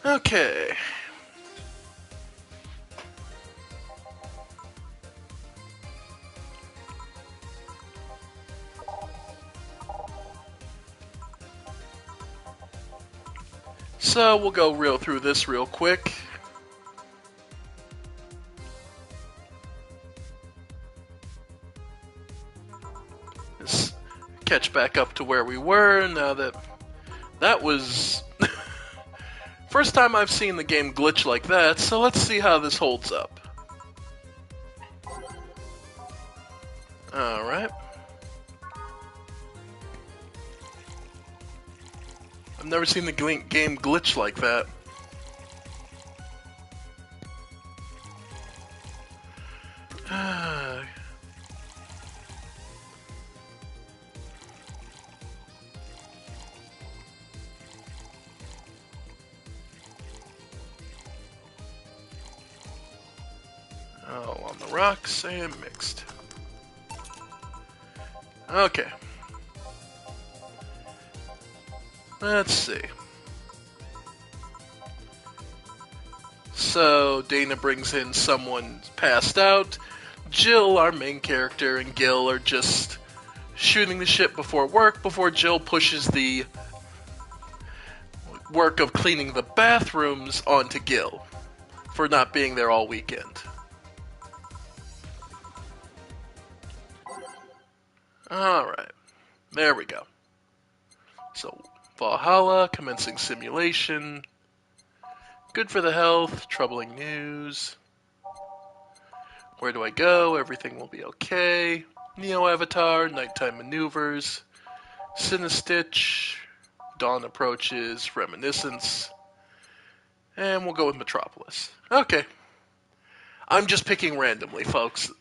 Okay. So we'll go through this real quick. Let's catch back up to where we were now that was first time I've seen the game glitch like that, so let's see how this holds up. Alright. I've never seen the game glitch like that. Oh, on the rocks and mixed. Okay. Let's see. So, Dana brings in someone passed out. Jill, our main character, and Gil are just shooting the shit before work, before Jill pushes the work of cleaning the bathrooms onto Gil for not being there all weekend. Alright. There we go. So, Valhalla, commencing simulation. Good for the health, troubling news. Where do I go? Everything will be okay. Neo Avatar, nighttime maneuvers. Sinistitch, dawn approaches, reminiscence. And we'll go with Metropolis. Okay. I'm just picking randomly, folks.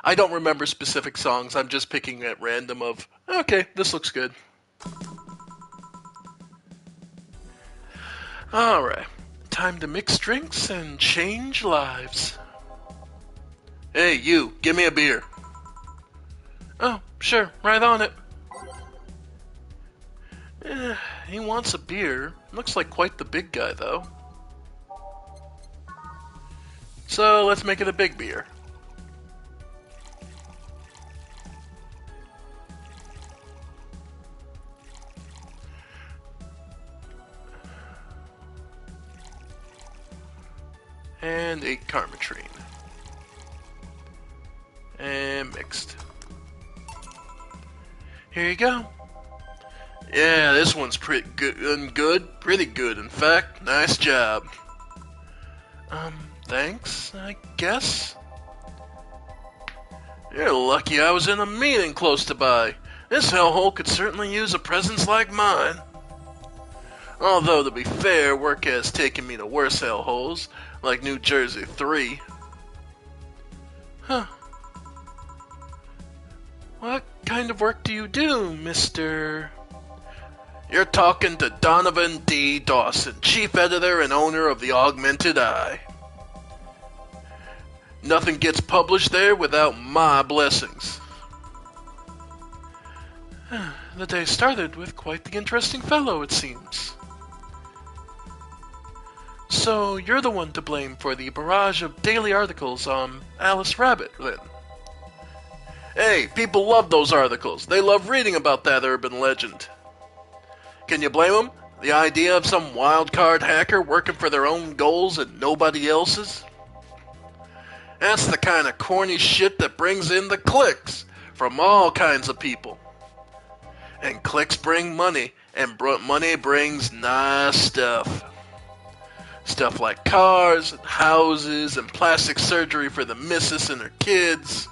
I don't remember specific songs, I'm just picking at random of, okay, this looks good. Alright. Time to mix drinks and change lives. Hey, you, give me a beer. Oh, sure, right on it. He wants a beer. Looks like quite the big guy, though. So, let's make it a big beer. And 8 Carmetrine. And mixed. Here you go. Yeah, this one's pretty good. Pretty good, in fact. Nice job. Thanks, I guess? You're lucky I was in a meeting close to by. This hellhole could certainly use a presence like mine. Although, to be fair, work has taken me to worse hellholes, like New Jersey 3. Huh. What kind of work do you do, Mr.? You're talking to Donovan D. Dawson, chief editor and owner of the Augmented Eye. Nothing gets published there without my blessings. The day started with quite the interesting fellow, it seems. So, you're the one to blame for the barrage of daily articles on Alice Rabbit, then? Hey, people love those articles. They love reading about that urban legend. Can you blame them? The idea of some wild-card hacker working for their own goals and nobody else's? That's the kind of corny shit that brings in the clicks from all kinds of people. And clicks bring money, and money brings nice stuff. Stuff like cars, and houses, and plastic surgery for the missus and her kids.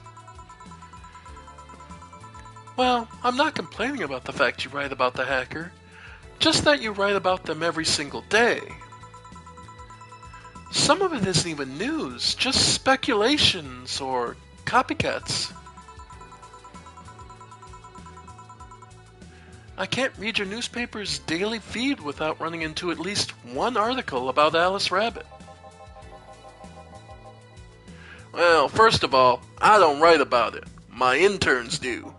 Well, I'm not complaining about the fact you write about the hacker. Just that you write about them every single day. Some of it isn't even news, just speculations or copycats. I can't read your newspaper's daily feed without running into at least one article about Alice Rabbit. Well, first of all, I don't write about it. My interns do.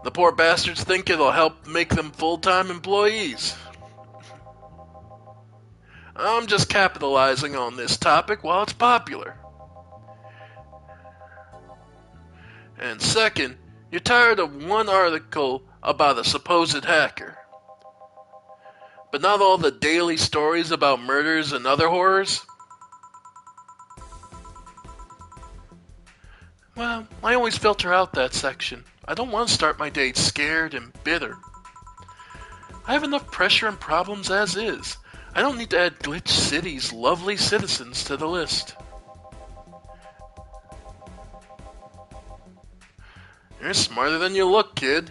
The poor bastards think it'll help make them full-time employees. I'm just capitalizing on this topic while it's popular. And second, you're tired of one article about a supposed hacker, but not all the daily stories about murders and other horrors? Well, I always filter out that section. I don't want to start my day scared and bitter. I have enough pressure and problems as is. I don't need to add Glitch City's lovely citizens to the list. You're smarter than you look, kid.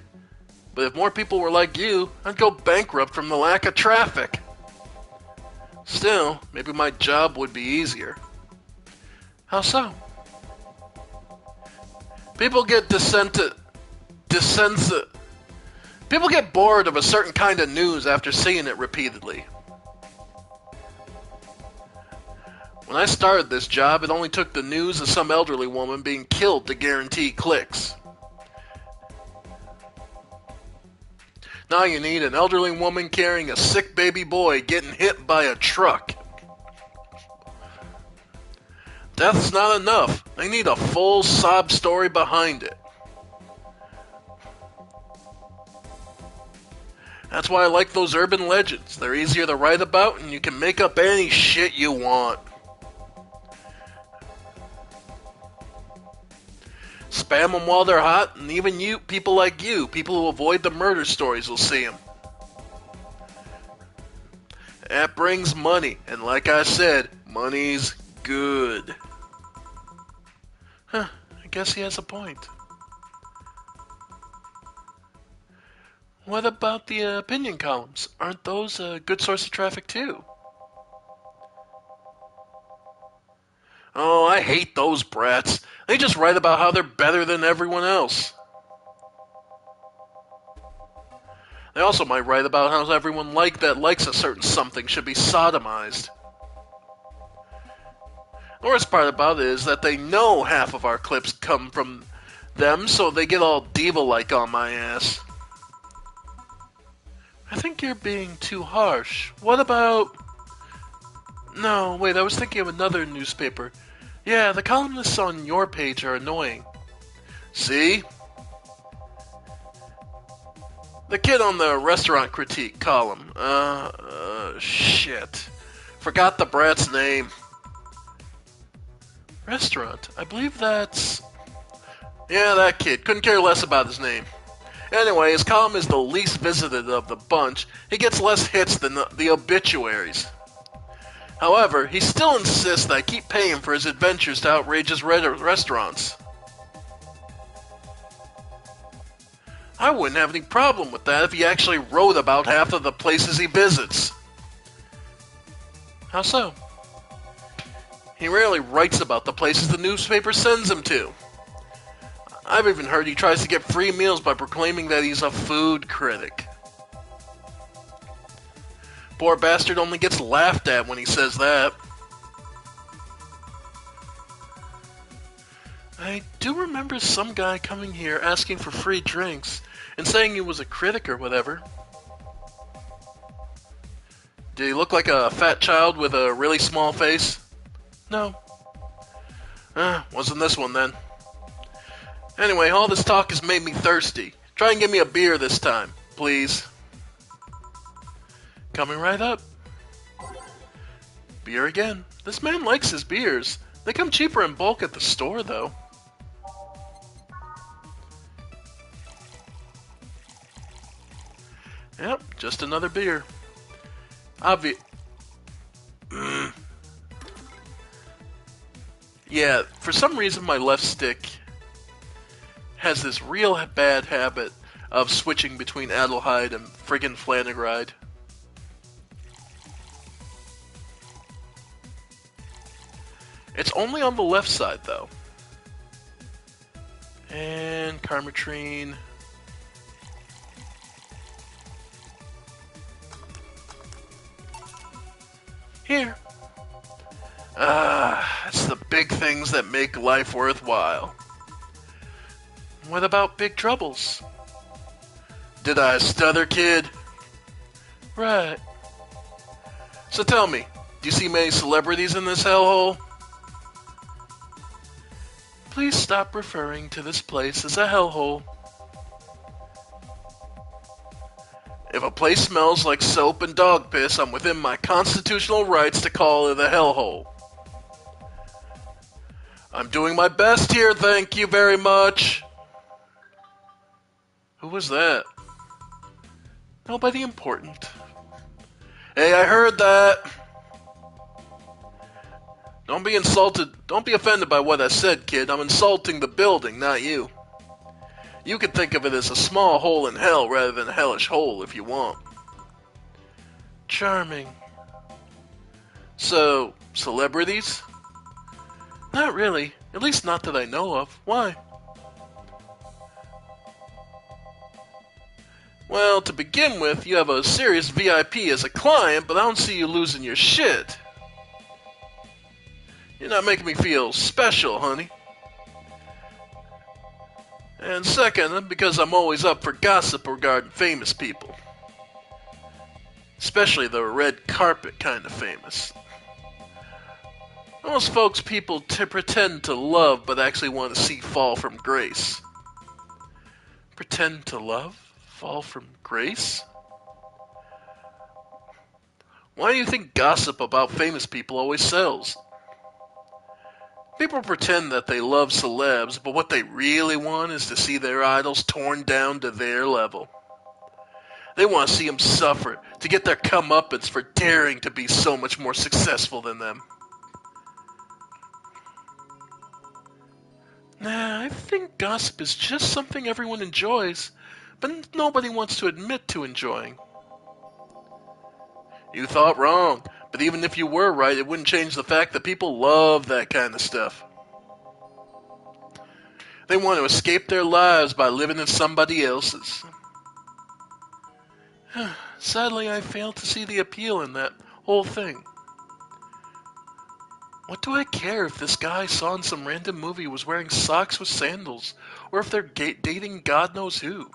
But if more people were like you, I'd go bankrupt from the lack of traffic. Still, maybe my job would be easier. How so? People get People get bored of a certain kind of news after seeing it repeatedly. When I started this job, it only took the news of some elderly woman being killed to guarantee clicks. Now you need an elderly woman carrying a sick baby boy getting hit by a truck. Death's not enough. They need a full sob story behind it. That's why I like those urban legends. They're easier to write about and you can make up any shit you want. Spam them while they're hot, and even you, people like you, people who avoid the murder stories will see them. That brings money, and like I said, money's good. Huh, I guess he has a point. What about the opinion columns? Aren't those a good source of traffic too? Oh, I hate those brats. They just write about how they're better than everyone else. They also might write about how everyone that likes a certain something should be sodomized. The worst part about it is that they know half of our clips come from them, so they get all diva-like on my ass. I think you're being too harsh. What about... No, wait, I was thinking of another newspaper. Yeah, the columnists on your page are annoying. See? The kid on the restaurant critique column. Shit. Forgot the brat's name. Restaurant? I believe that's... Yeah, that kid. Couldn't care less about his name. Anyway, his column is the least visited of the bunch. He gets less hits than the obituaries. However, he still insists that I keep paying for his adventures to outrageous restaurants. I wouldn't have any problem with that if he actually wrote about half of the places he visits. How so? He rarely writes about the places the newspaper sends him to. I've even heard he tries to get free meals by proclaiming that he's a food critic. Poor bastard only gets laughed at when he says that. I do remember some guy coming here asking for free drinks and saying he was a critic or whatever. Did he look like a fat child with a really small face? No. Wasn't this one then. Anyway, all this talk has made me thirsty. Try and give me a beer this time, please. Coming right up. Beer again. This man likes his beers. They come cheaper in bulk at the store, though. Yep, just another beer. Yeah, for some reason my left stick has this real bad habit of switching between Adelheid and friggin' Flanagride. It's only on the left side, though. And Carmetrine. Here. It's the big things that make life worthwhile. What about big troubles? Did I stutter, kid? Right. So tell me, Do you see many celebrities in this hellhole? Please stop referring to this place as a hellhole. If a place smells like soap and dog piss, I'm within my constitutional rights to call it a hellhole. I'm doing my best here, thank you very much. Who was that? Nobody important. Hey, I heard that. Don't be insulted. Don't be offended by what I said, kid. I'm insulting the building, not you. You could think of it as a small hole in hell rather than a hellish hole if you want. Charming. So, celebrities? Not really. At least not that I know of. Why? Well, to begin with, you have a serious VIP as a client, but I don't see you losing your shit. You're not making me feel special, honey. And second, because I'm always up for gossip regarding famous people. Especially the red carpet kind of famous. Most folks people pretend to love, but actually want to see fall from grace. Pretend to love? Fall from grace? Why do you think gossip about famous people always sells? People pretend that they love celebs, but what they really want is to see their idols torn down to their level. They want to see them suffer, to get their comeuppance for daring to be so much more successful than them. Nah, I think gossip is just something everyone enjoys, but nobody wants to admit to enjoying. You thought wrong, but even if you were right, it wouldn't change the fact that people love that kind of stuff. They want to escape their lives by living in somebody else's. Sadly, I fail to see the appeal in that whole thing. What do I care if this guy I saw in some random movie was wearing socks with sandals, or if they're dating God knows who?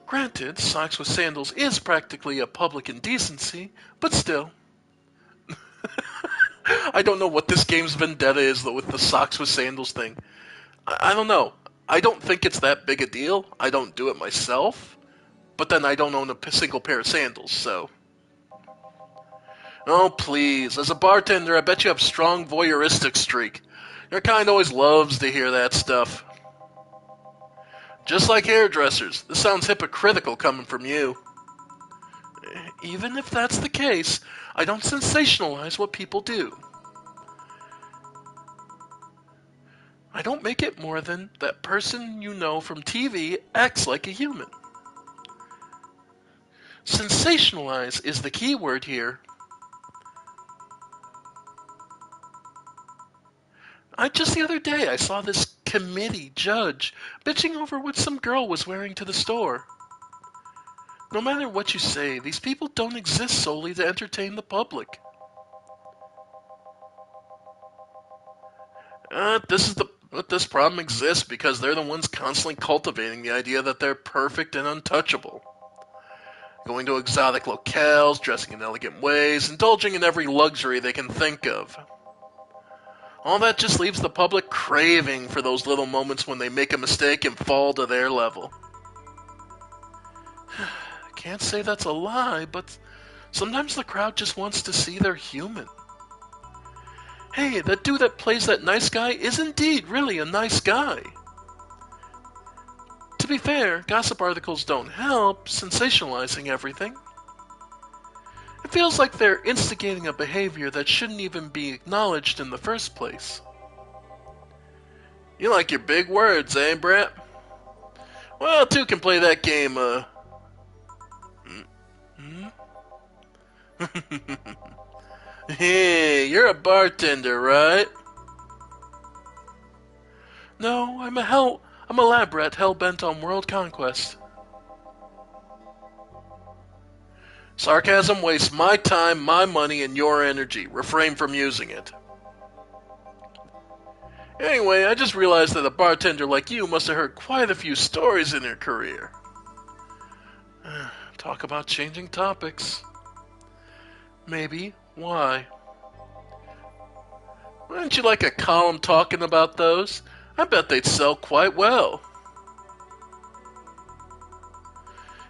Granted, socks with sandals is practically a public indecency, but still. I don't know what this game's vendetta is though with the socks with sandals thing. I don't know. I don't think it's that big a deal. I don't do it myself. But then I don't own a single pair of sandals, so... Oh, please. As a bartender, I bet you have a strong voyeuristic streak. Your kind always loves to hear that stuff. Just like hairdressers. This sounds hypocritical coming from you. Even if that's the case, I don't sensationalize what people do. I don't make it more than that person you know from TV acts like a human. Sensationalize is the key word here. Just the other day I saw this committee judge bitching over what some girl was wearing to the store. No matter what you say, these people don't exist solely to entertain the public. This problem exists because they're the ones constantly cultivating the idea that they're perfect and untouchable. Going to exotic locales, dressing in elegant ways, indulging in every luxury they can think of. All that just leaves the public craving for those little moments when they make a mistake and fall to their level. Can't say that's a lie, but sometimes the crowd just wants to see they're human. Hey, that dude that plays that nice guy is indeed really a nice guy. To be fair, gossip articles don't help sensationalizing everything. It feels like they're instigating a behavior that shouldn't even be acknowledged in the first place. You like your big words, eh, Brett? Well, two can play that game, Hey, you're a bartender, right? No, I'm a lab rat hell-bent on world conquest. Sarcasm wastes my time, my money, and your energy. Refrain from using it. Anyway, I just realized that a bartender like you must have heard quite a few stories in your career. Talk about changing topics. Maybe. Why? Wouldn't you like a column talking about those? I bet they'd sell quite well.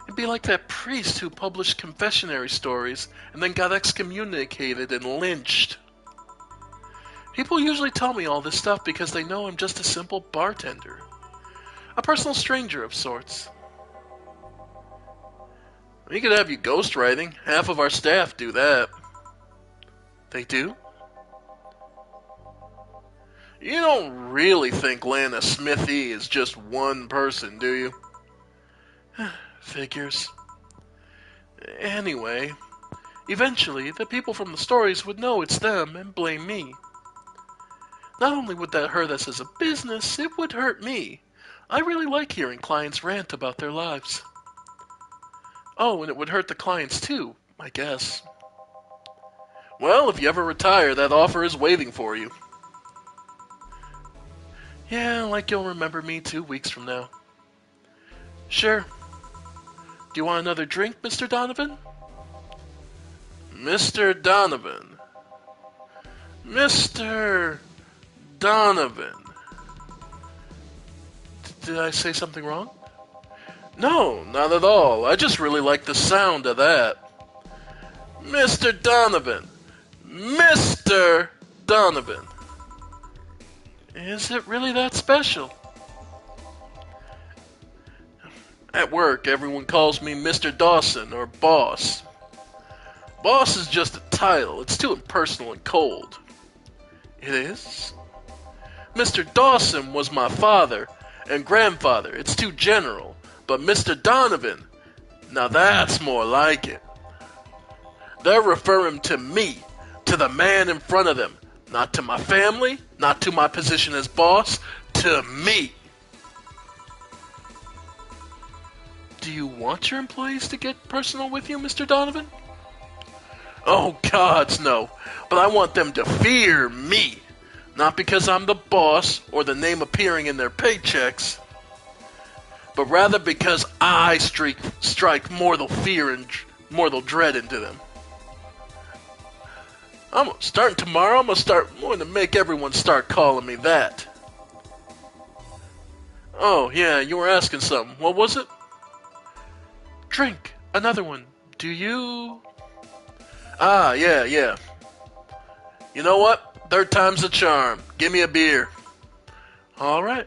It'd be like that priest who published confessionary stories and then got excommunicated and lynched. People usually tell me all this stuff because they know I'm just a simple bartender. A personal stranger of sorts. We could have you ghostwriting. Half of our staff do that. They do? You don't really think Lana Smithy is just one person, do you? Figures. Anyway, eventually the people from the stories would know it's them and blame me. Not only would that hurt us as a business, it would hurt me. I really like hearing clients rant about their lives. Oh, and it would hurt the clients too, I guess. Well, if you ever retire, that offer is waiting for you. Yeah, like you'll remember me 2 weeks from now. Sure. Do you want another drink, Mr. Donovan? Mr. Donovan. Mr. Donovan. Did I say something wrong? No, not at all. I just really like the sound of that. Mr. Donovan. Mr. Donovan. Is it really that special? At work, everyone calls me Mr. Dawson, or Boss. Boss is just a title. It's too impersonal and cold. It is? Mr. Dawson was my father and grandfather. It's too general. But Mr. Donovan, now that's more like it. They're referring to me, to the man in front of them. Not to my family, not to my position as boss, to me. Do you want your employees to get personal with you, Mr. Donovan? Oh, gods, no. But I want them to fear me. Not because I'm the boss or the name appearing in their paychecks, but rather because I strike mortal fear and mortal dread into them. Starting tomorrow, I'm going to make everyone start calling me that. Oh, yeah, you were asking something. What was it? Drink. Another one. Do you? Ah, yeah. You know what? Third time's the charm. Give me a beer. All right.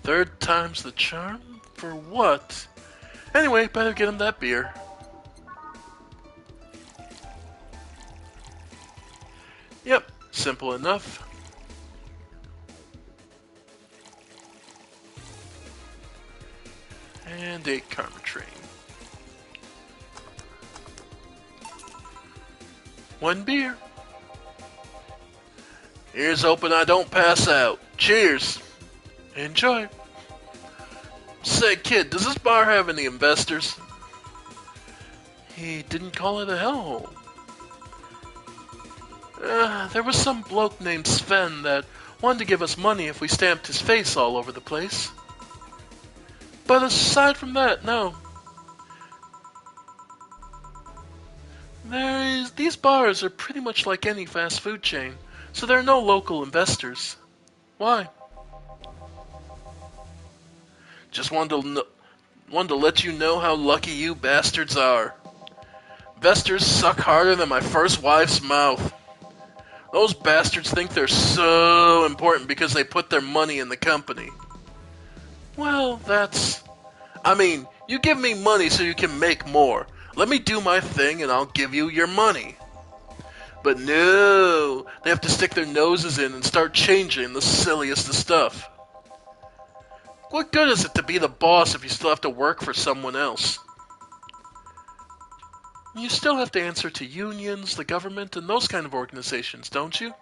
Third time's the charm? For what? Anyway, better get him that beer. Yep, simple enough. And a karma train. One beer. Here's hoping I don't pass out. Cheers. Enjoy. Say, kid, does this bar have any investors? He didn't call it a hellhole. There was some bloke named Sven that wanted to give us money if we stamped his face all over the place. But aside from that, no. These bars are pretty much like any fast food chain, so there are no local investors. Why? Just wanted to let you know how lucky you bastards are. Investors suck harder than my first wife's mouth. Those bastards think they're so important because they put their money in the company. Well, you give me money so you can make more. Let me do my thing and I'll give you your money. But no, they have to stick their noses in and start changing the silliest of stuff. What good is it to be the boss if you still have to work for someone else? You still have to answer to unions, the government, and those kind of organizations, don't you?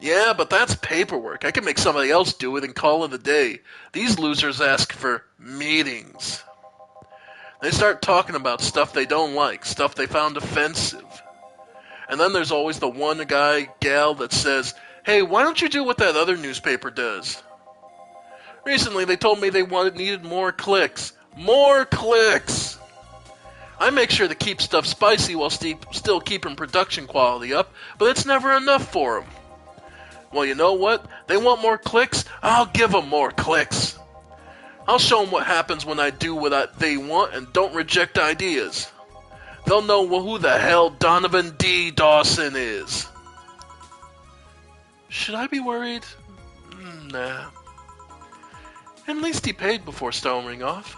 Yeah, but that's paperwork. I can make somebody else do it and call it a day. These losers ask for meetings. They start talking about stuff they don't like, stuff they found offensive. And then there's always the one gal that says, hey, why don't you do what that other newspaper does? Recently they told me they needed more clicks. More clicks! I make sure to keep stuff spicy while still keeping production quality up, but it's never enough for them. Well, you know what? They want more clicks? I'll give them more clicks. I'll show them what happens when I do what they want and don't reject ideas. They'll know who the hell Donovan D. Dawson is. Should I be worried? Nah. At least he paid before storming off.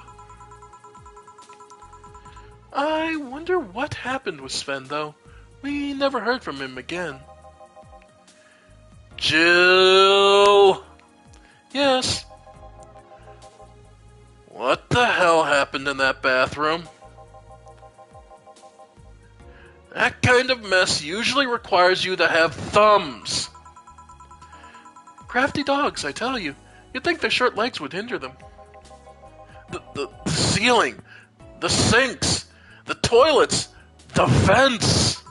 I wonder what happened with Sven, though. We never heard from him again. Jill! Yes? What the hell happened in that bathroom? That kind of mess usually requires you to have thumbs. Crafty dogs, I tell you. You'd think their short legs would hinder them. The ceiling, the sinks, the toilets, the vents.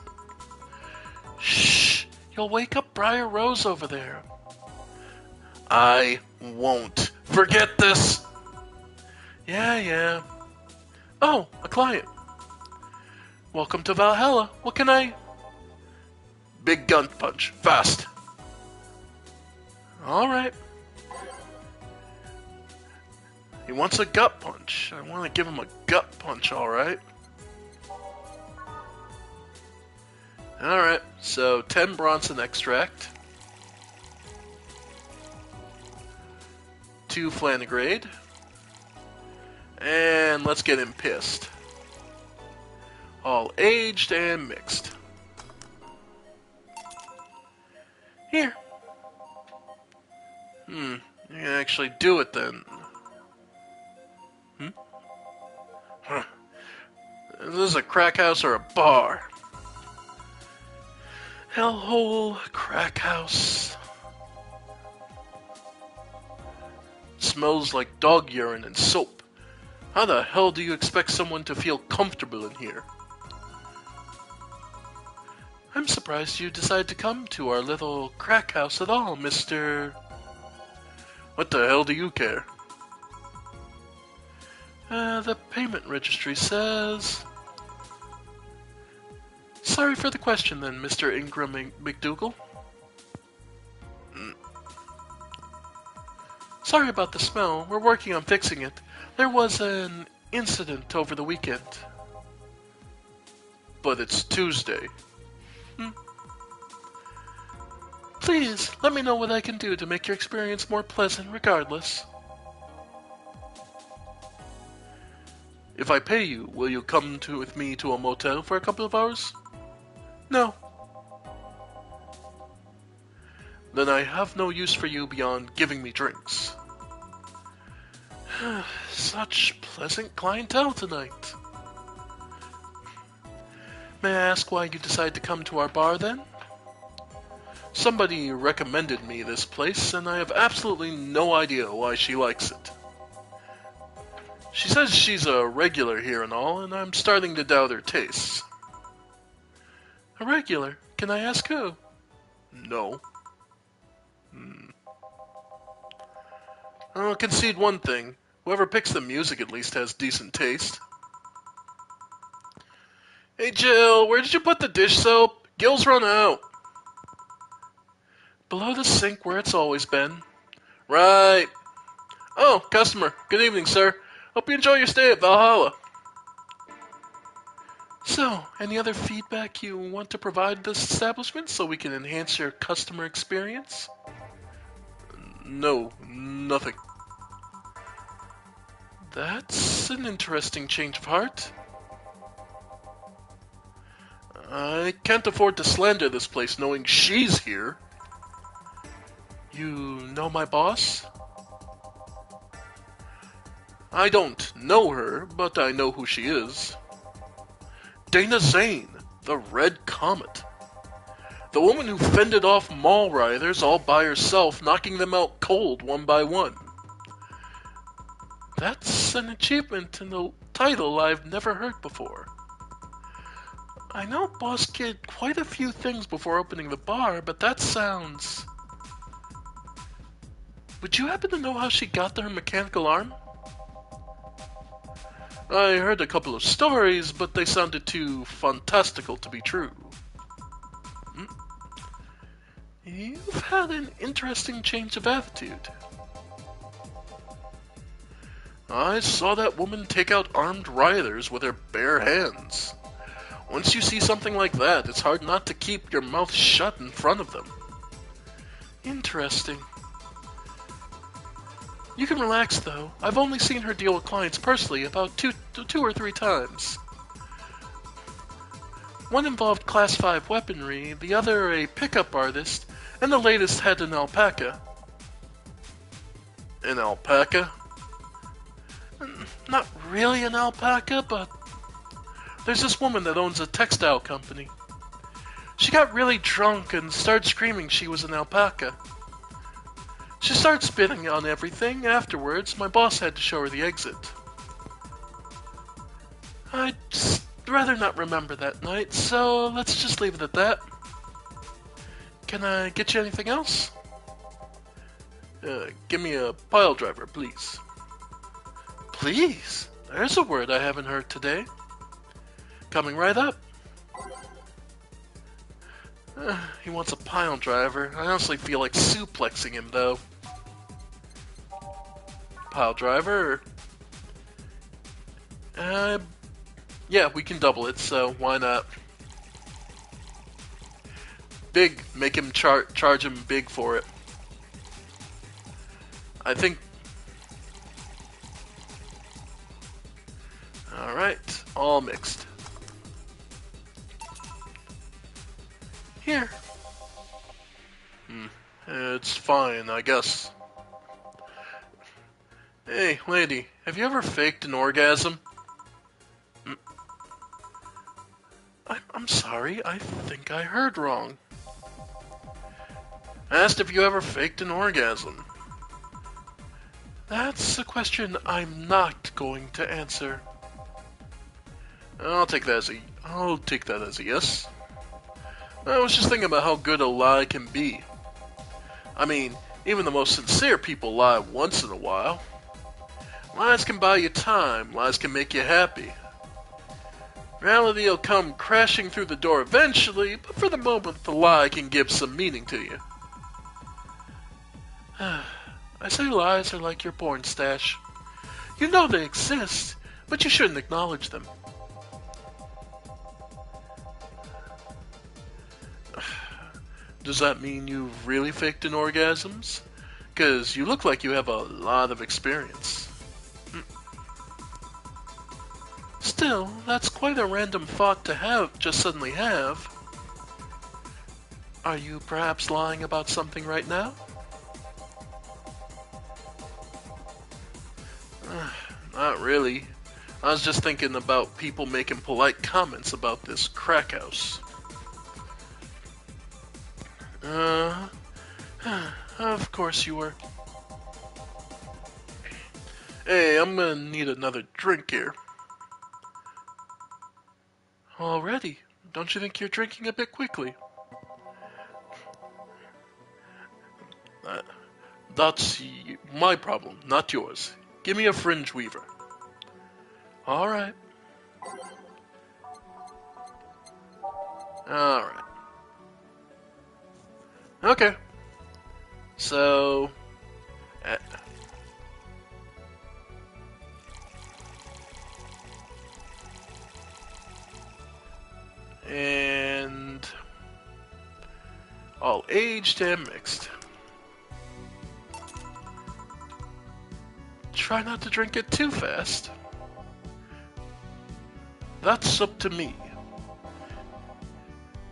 Shh, you'll wake up Briar Rose over there. I won't. Forget this. Yeah. Oh, a client. Welcome to Valhalla. What can I... Big gun punch. Fast. Alright. He wants a gut punch. I want to give him a gut punch, alright. Alright, so 10 Bronson extract. 2 Flanagrade. And let's get him pissed. All aged and mixed. Here. You can actually do it then. Huh. Is this a crack house or a bar? Hellhole, crack house. Smells like dog urine and soap. How the hell do you expect someone to feel comfortable in here? I'm surprised you decided to come to our little crack house at all, Mr. What the hell do you care? The payment registry says... Sorry for the question then, Mr. Ingram McDougal. Sorry about the smell. We're working on fixing it. There was an incident over the weekend. But it's Tuesday. Please, let me know what I can do to make your experience more pleasant regardless. If I pay you, will you come with me to a motel for a couple of hours? No. Then I have no use for you beyond giving me drinks. Such pleasant clientele tonight. May I ask why you decided to come to our bar then? Somebody recommended me this place, and I have absolutely no idea why she likes it. She says she's a regular here and all, and I'm starting to doubt her tastes. A regular? Can I ask who? No. I'll concede one thing. Whoever picks the music at least has decent taste. Hey Jill, where did you put the dish soap? Gil's run out. Below the sink where it's always been. Right. Oh, customer. Good evening, sir. Hope you enjoy your stay at Valhalla. So, any other feedback you want to provide this establishment so we can enhance your customer experience? No, nothing. That's an interesting change of heart. I can't afford to slander this place knowing she's here. You know my boss? I don't know her, but I know who she is. Dana Zane, the Red Comet. The woman who fended off mall rioters all by herself, knocking them out cold one by one. That's an achievement and a title I've never heard before. I know Boss did quite a few things before opening the bar, but that sounds... Would you happen to know how she got her mechanical arm? I heard a couple of stories, but they sounded too fantastical to be true. Hmm? You've had an interesting change of attitude. I saw that woman take out armed rioters with her bare hands. Once you see something like that, it's hard not to keep your mouth shut in front of them. Interesting. You can relax, though. I've only seen her deal with clients personally about two or three times. One involved Class 5 weaponry, the other a pickup artist, and the latest had an alpaca. An alpaca? Not really an alpaca, but there's this woman that owns a textile company. She got really drunk and started screaming she was an alpaca. She started spitting on everything. Afterwards, my boss had to show her the exit. I'd rather not remember that night, so let's just leave it at that. Can I get you anything else? Give me a pile driver, please. Please? There's a word I haven't heard today. Coming right up. He wants a pile driver. I honestly feel like suplexing him, though. Pile driver? Yeah, we can double it, so why not? Big. Make him charge him big for it. I think... Alright, all mixed. Here. It's fine, I guess. Hey, lady, have you ever faked an orgasm? I'm sorry, I think I heard wrong. I asked if you ever faked an orgasm. That's a question I'm not going to answer. I'll take that as a yes. I was just thinking about how good a lie can be. I mean, even the most sincere people lie once in a while. Lies can buy you time, lies can make you happy. Reality will come crashing through the door eventually, but for the moment the lie can give some meaning to you. I say lies are like your porn stash. You know they exist, but you shouldn't acknowledge them. Does that mean you've really faked in orgasms? 'Cause you look like you have a lot of experience. Still, that's quite a random thought to just suddenly have. Are you perhaps lying about something right now? Not really. I was just thinking about people making polite comments about this crack house. Of course you were. Hey, I'm gonna need another drink here. Already? Don't you think you're drinking a bit quickly? That's my problem, not yours. Give me a fringe weaver. Alright. Alright. Okay. So... and... all aged and mixed. Try not to drink it too fast. That's up to me.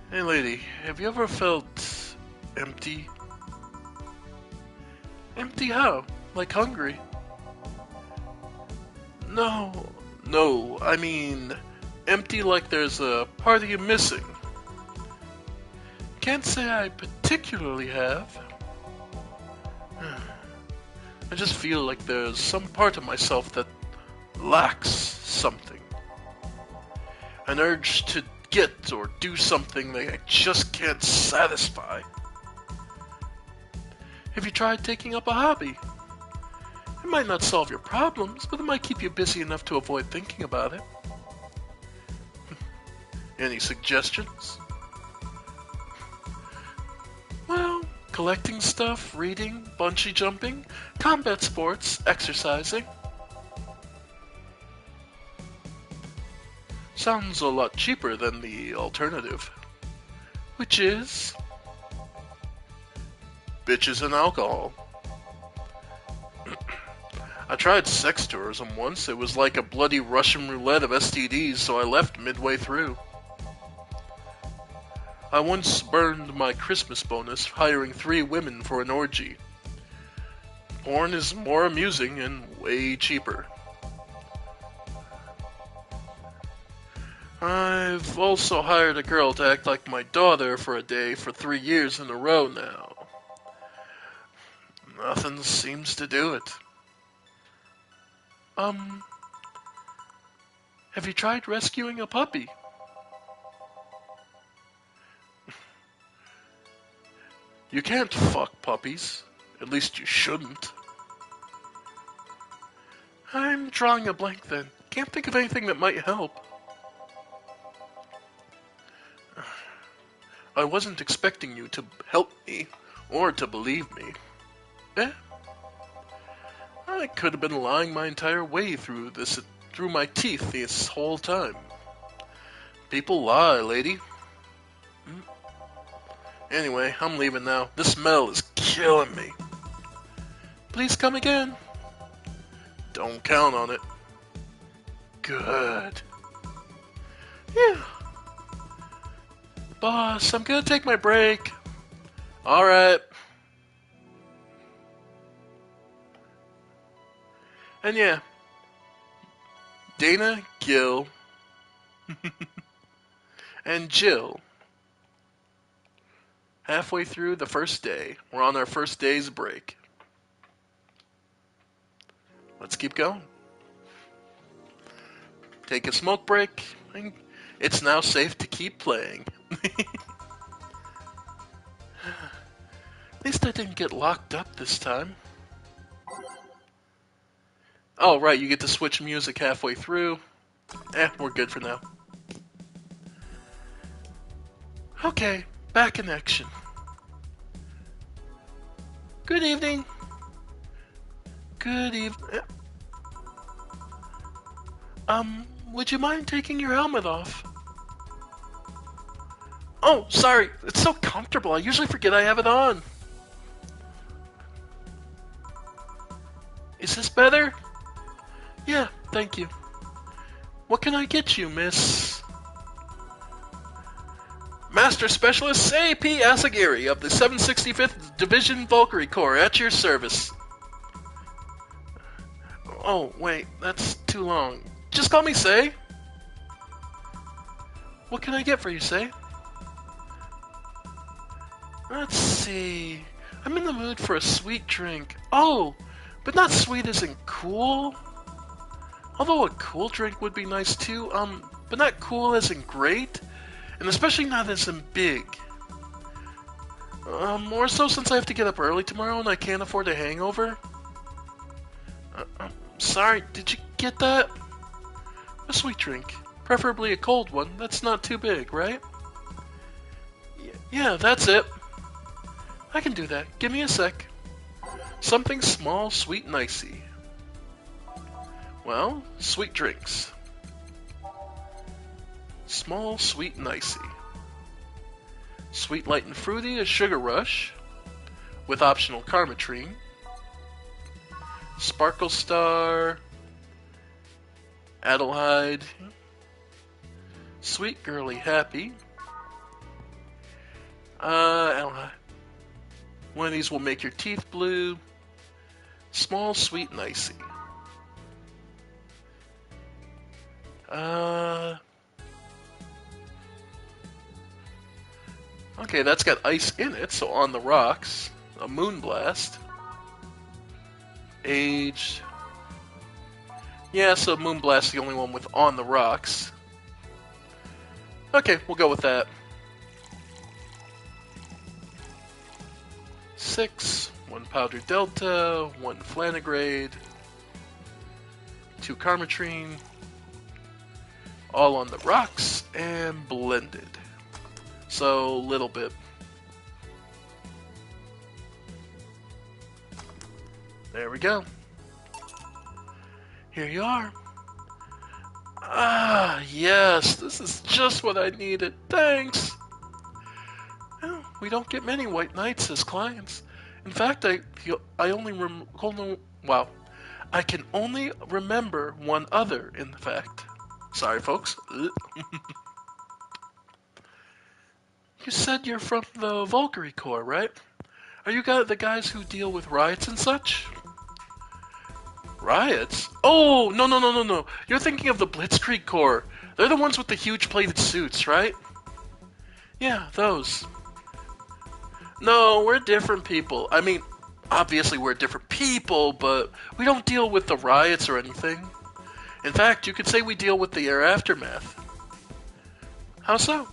Hey lady, have you ever felt empty? Empty how? Like hungry? No, I mean empty like there's a part of you missing. Can't say I particularly have. I just feel like there's some part of myself that lacks something. An urge to get or do something that I just can't satisfy. Have you tried taking up a hobby? It might not solve your problems, but it might keep you busy enough to avoid thinking about it. Any suggestions? Well, collecting stuff, reading, bungee jumping, combat sports, exercising. Sounds a lot cheaper than the alternative. Which is... bitches and alcohol. I tried sex tourism once. It was like a bloody Russian roulette of STDs, so I left midway through. I once burned my Christmas bonus hiring 3 women for an orgy. Porn is more amusing and way cheaper. I've also hired a girl to act like my daughter for a day for 3 years in a row now. Nothing seems to do it. Have you tried rescuing a puppy? You can't fuck puppies. At least you shouldn't. I'm drawing a blank then. Can't think of anything that might help. I wasn't expecting you to help me, or to believe me. I could have been lying my entire way through my teeth this whole time. People lie, lady. Anyway, I'm leaving now. This smell is killing me. Please come again. Don't count on it. Good. Yeah. Boss, I'm gonna take my break. Alright. And yeah. Dana, Gil, and Jill. Halfway through the first day. We're on our first day's break. Let's keep going. Take a smoke break. It's now safe to keep playing. At least I didn't get locked up this time. Oh, right, you get to switch music halfway through. We're good for now. Okay, back in action. Good evening. Good evening. Would you mind taking your helmet off? Oh, sorry. It's so comfortable. I usually forget I have it on. Is this better? Yeah, thank you. What can I get you, Miss? Master Specialist A.P. Asagiri of the 765th Division Valkyrie Corps at your service. Oh, wait, that's too long. Just call me Say. What can I get for you, Say? Let's see. I'm in the mood for a sweet drink. Oh, but not sweet as in cool. Although a cool drink would be nice too, but not cool as in great, and especially not as in big. More so since I have to get up early tomorrow and I can't afford a hangover. Sorry, did you get that? A sweet drink. Preferably a cold one. That's not too big, right? Yeah, that's it. I can do that. Give me a sec. Something small, sweet, and icy. Well, sweet drinks. Small, sweet, and icy. Sweet, light, and fruity, a sugar rush, with optional Karmatrine. Sparkle Star. Adelhyde. Sweet, girly, happy. Adelhyde. One of these will make your teeth blue. Small, sweet, and icy. Okay, that's got ice in it, so on the rocks. A Moonblast. Aged. Yeah, so Moonblast's the only one with on the rocks. Okay, we'll go with that. 6, 1 Powder Delta, 1 Flanagrade, 2 Karmatrine, all on the rocks, and blended. So, little bit. There we go. Here you are. Ah, yes, this is just what I needed. Thanks. Well, we don't get many white knights as clients. In fact, I can only remember one other, in fact. Sorry, folks. You said you're from the Valkyrie Corps, right? Are you the guys who deal with riots and such? Riots? Oh, no. You're thinking of the Blitzkrieg Corps. They're the ones with the huge plated suits, right? Yeah, those. No, we're different people. I mean, obviously we're different people, but we don't deal with the riots or anything. In fact, you could say we deal with the air aftermath. How so?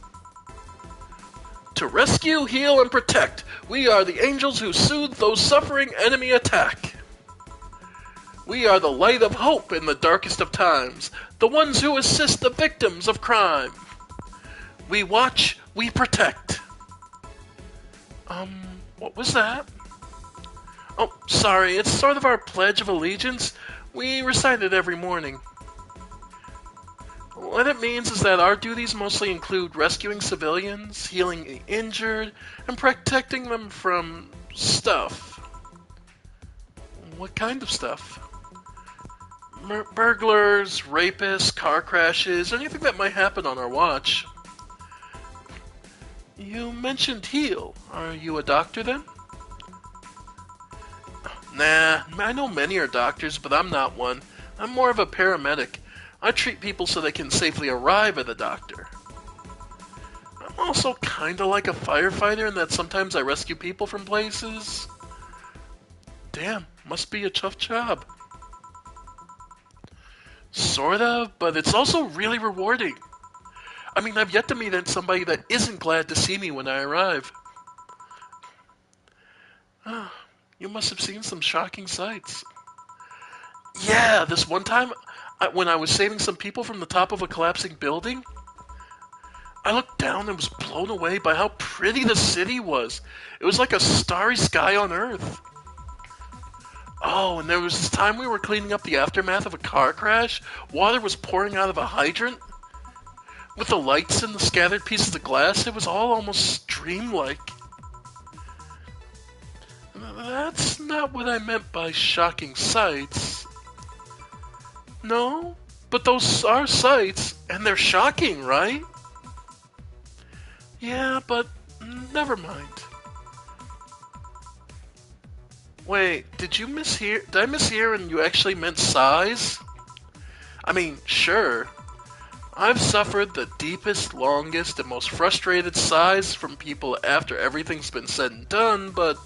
To rescue, heal, and protect, we are the angels who soothe those suffering enemy attack. We are the light of hope in the darkest of times, the ones who assist the victims of crime. We watch, we protect. What was that? Oh, sorry, it's sort of our Pledge of Allegiance. We recite it every morning. What it means is that our duties mostly include rescuing civilians, healing the injured, and protecting them from stuff. What kind of stuff? Burglars, rapists, car crashes, anything that might happen on our watch. You mentioned heal. Are you a doctor then? Nah, I know many are doctors, but I'm not one. I'm more of a paramedic. I treat people so they can safely arrive at the doctor. I'm also kinda like a firefighter in that sometimes I rescue people from places. Damn, must be a tough job. Sort of, but it's also really rewarding. I mean, I've yet to meet somebody that isn't glad to see me when I arrive. You must have seen some shocking sights. Yeah, this one time, when I was saving some people from the top of a collapsing building, I looked down and was blown away by how pretty the city was. It was like a starry sky on Earth. Oh, and there was this time we were cleaning up the aftermath of a car crash. Water was pouring out of a hydrant. With the lights and the scattered pieces of glass, it was all almost dreamlike. That's not what I meant by shocking sights. No, but those are sights, and they're shocking, right? Yeah, but never mind. Wait, did I mishear and you actually meant sighs? I mean, sure. I've suffered the deepest, longest, and most frustrated sighs from people after everything's been said and done, but...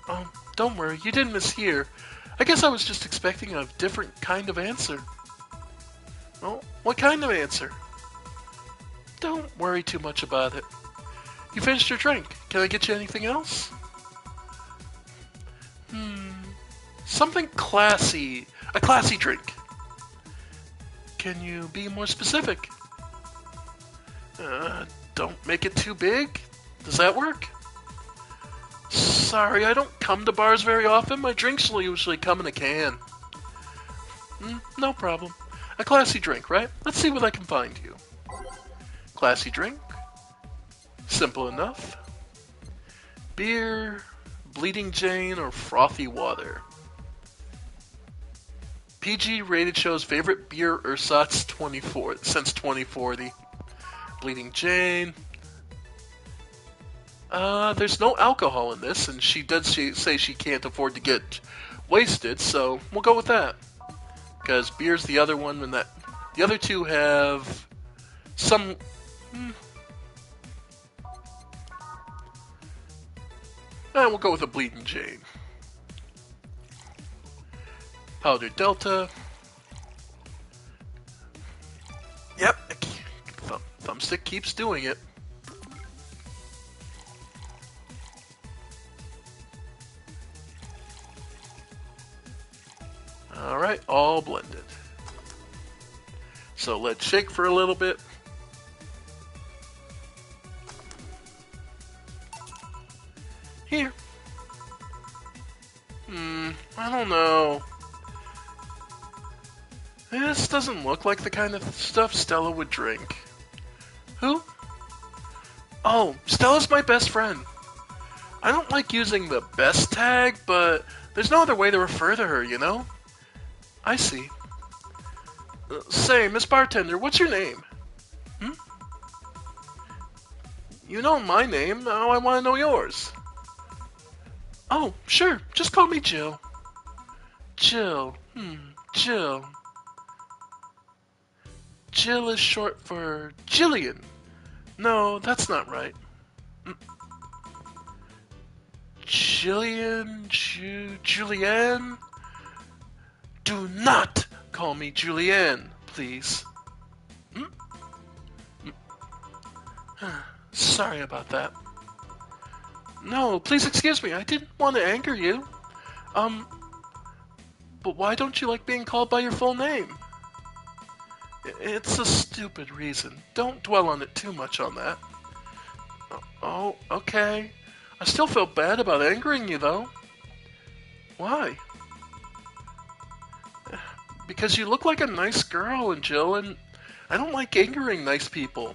Oh, don't worry, you didn't mishear. I guess I was just expecting a different kind of answer. Oh, what kind of answer? Don't worry too much about it. You finished your drink. Can I get you anything else? Something classy. A classy drink. Can you be more specific? Don't make it too big. Does that work? Sorry, I don't come to bars very often. My drinks will usually come in a can. No problem. A classy drink, right? Let's see what I can find you. Classy drink. Simple enough. Beer, Bleeding Jane, or frothy water. PG rated show's favorite beer ersatz since 2040. Bleeding Jane. There's no alcohol in this, and she did say she can't afford to get wasted, so we'll go with that. Because beer's the other one, and the other two have some... we'll go with a Bleeding Jane. Powdered Delta. Yep, thumbstick keeps doing it. Alright, all blended. So let's shake for a little bit. Here. I don't know. This doesn't look like the kind of stuff Stella would drink. Who? Oh, Stella's my best friend. I don't like using the best tag, but there's no other way to refer to her, you know? I see. Say, Miss Bartender, what's your name? You know my name, now I want to know yours. Oh, sure, just call me Jill. Jill, Jill. Jill is short for Jillian. No, that's not right. Jillian, Julianne? Do not call me Julianne, please. Sorry about that. No, please excuse me, I didn't want to anger you. But why don't you like being called by your full name? It's a stupid reason. Don't dwell on it too much on that. Oh, okay. I still feel bad about angering you, though. Why? Because you look like a nice girl, and Jill, and I don't like angering nice people.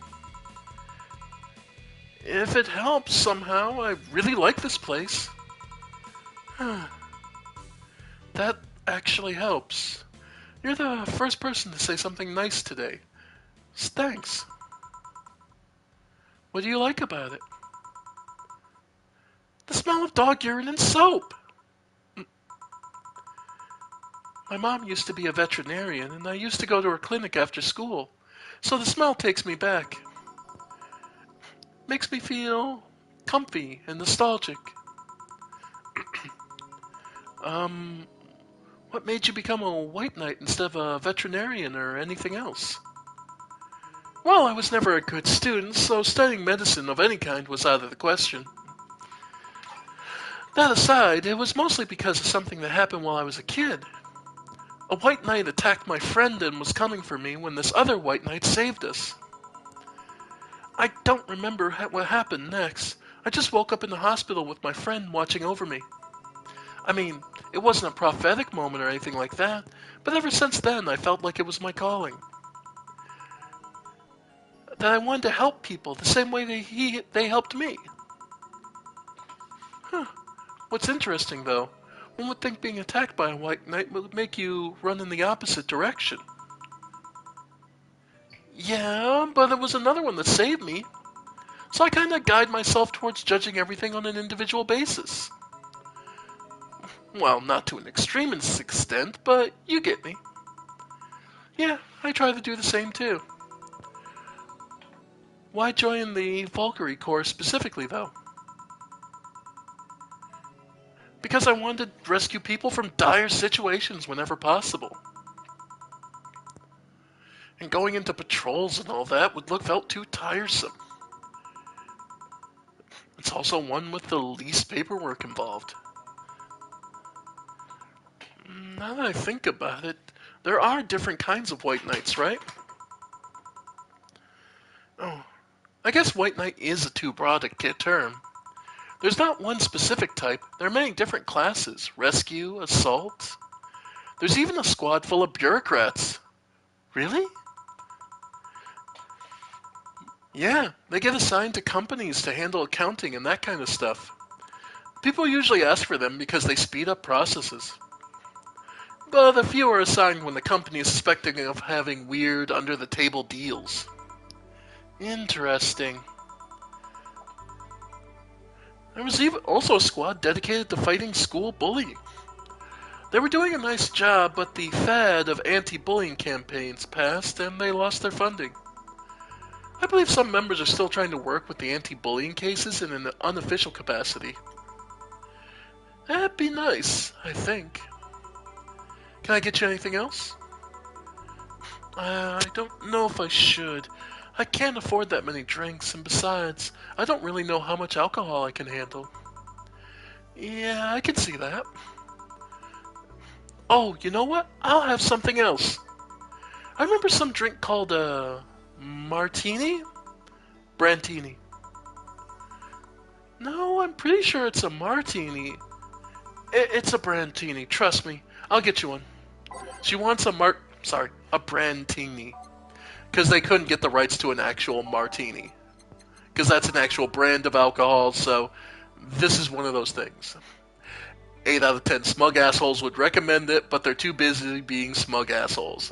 If it helps somehow, I really like this place. That actually helps. You're the first person to say something nice today. Thanks. What do you like about it? The smell of dog urine and soap! My mom used to be a veterinarian, and I used to go to her clinic after school, so the smell takes me back. Makes me feel comfy and nostalgic. What made you become a white knight instead of a veterinarian or anything else? Well, I was never a good student, so studying medicine of any kind was out of the question. That aside, it was mostly because of something that happened while I was a kid. A white knight attacked my friend and was coming for me when this other white knight saved us. I don't remember what happened next. I just woke up in the hospital with my friend watching over me. I mean, it wasn't a prophetic moment or anything like that, but ever since then I felt like it was my calling. That I wanted to help people the same way they helped me. What's interesting, though, one would think being attacked by a white knight would make you run in the opposite direction. Yeah, but it was another one that saved me. So I kinda guide myself towards judging everything on an individual basis. Well, not to an extreme extent, but you get me. Yeah, I try to do the same too. Why join the Valkyrie Corps specifically, though? Because I wanted to rescue people from dire situations whenever possible. And going into patrols and all that felt too tiresome. It's also one with the least paperwork involved. Now that I think about it, there are different kinds of white knights, right? Oh, I guess white knight is too broad a term. There's not one specific type, there are many different classes. Rescue, assault. There's even a squad full of bureaucrats. Really? Yeah, they get assigned to companies to handle accounting and that kind of stuff. People usually ask for them because they speed up processes. But a few are assigned when the company is suspecting of having weird, under-the-table deals. Interesting. There was also a squad dedicated to fighting school bullying. They were doing a nice job, but the fad of anti-bullying campaigns passed and they lost their funding. I believe some members are still trying to work with the anti-bullying cases in an unofficial capacity. That'd be nice, I think. Can I get you anything else? I don't know if I should. I can't afford that many drinks, and besides, I don't really know how much alcohol I can handle. Yeah, I can see that. Oh, you know what? I'll have something else. I remember some drink called martini? Brantini. No, I'm pretty sure it's a martini. It's a brantini, trust me. I'll get you one. She wants a a brantini. Because they couldn't get the rights to an actual martini. Because that's an actual brand of alcohol, so this is one of those things. 8 out of 10 smug assholes would recommend it, but they're too busy being smug assholes.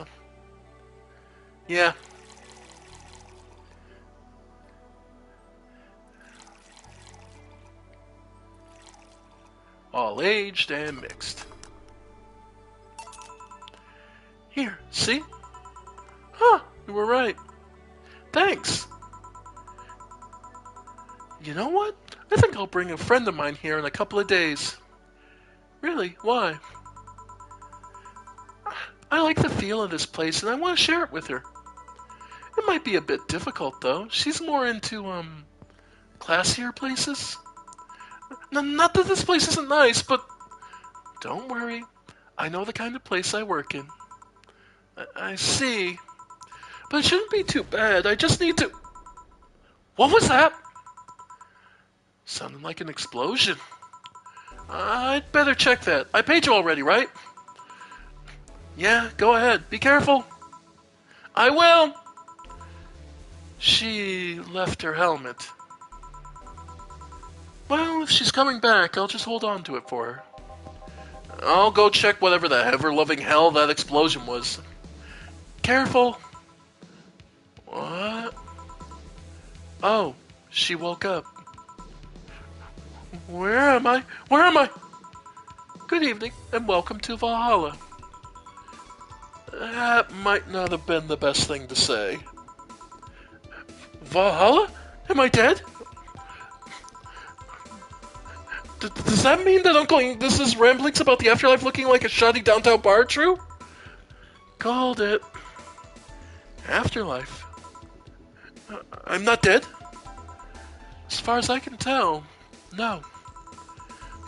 Yeah. All aged and mixed. Here, see? Huh, you were right. Thanks. You know what? I think I'll bring a friend of mine here in a couple of days. Really? Why? I like the feel of this place and I want to share it with her. It might be a bit difficult though. She's more into, classier places. Not that this place isn't nice, but don't worry. I know the kind of place I work in. I see. But it shouldn't be too bad. I just need to... What was that? Sounded like an explosion. I'd better check that. I paid you already, right? Yeah, go ahead. Be careful. I will. She left her helmet. Well, if she's coming back, I'll just hold on to it for her. I'll go check whatever the ever-loving hell that explosion was. Careful. What? Oh, she woke up. Where am I? Where am I? Good evening, and welcome to Valhalla. That might not have been the best thing to say. Valhalla? Am I dead? Does that mean that Uncle Ingus's ramblings about the afterlife looking like a shoddy downtown bar are true? Called it. Afterlife. I'm not dead? As far as I can tell, no.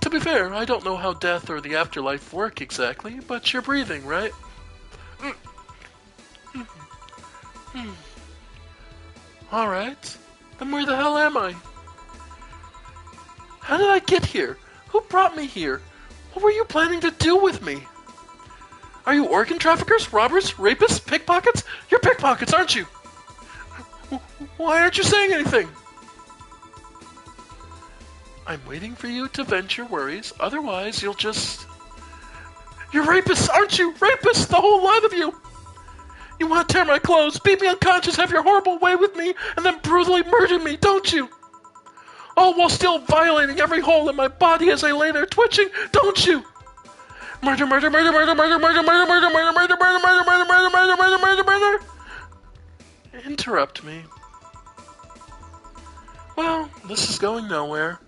To be fair, I don't know how death or the afterlife work exactly, but you're breathing, right? Alright. Then where the hell am I? How did I get here? Who brought me here? What were you planning to do with me? Are you organ traffickers, robbers, rapists, pickpockets? You're pickpockets, aren't you? Why aren't you saying anything? I'm waiting for you to vent your worries, otherwise you'll just... You're rapists, aren't you? Rapists, the whole lot of you! You want to tear my clothes, beat me unconscious, have your horrible way with me, and then brutally murder me, don't you? All while still violating every hole in my body as I lay there twitching, don't you? Murder, murder, murder, murder, murder, murder, murder, murder, murder, murder, murder, murder, murder, murder, murder, murder, murder, murder. Interrupt me. Well, this is going nowhere.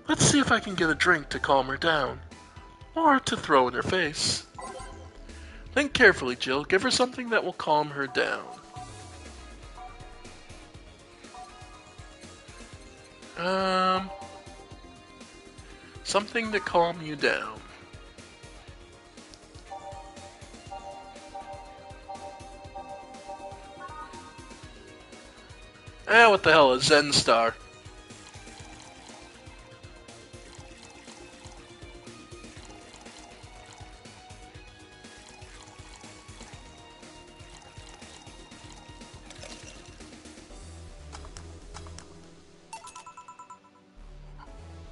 Let's see if I can get a drink to calm her down. Or to throw in her face. Think carefully, Jill. Give her something that will calm her down. Something to calm you down. What the hell, a Zen Star?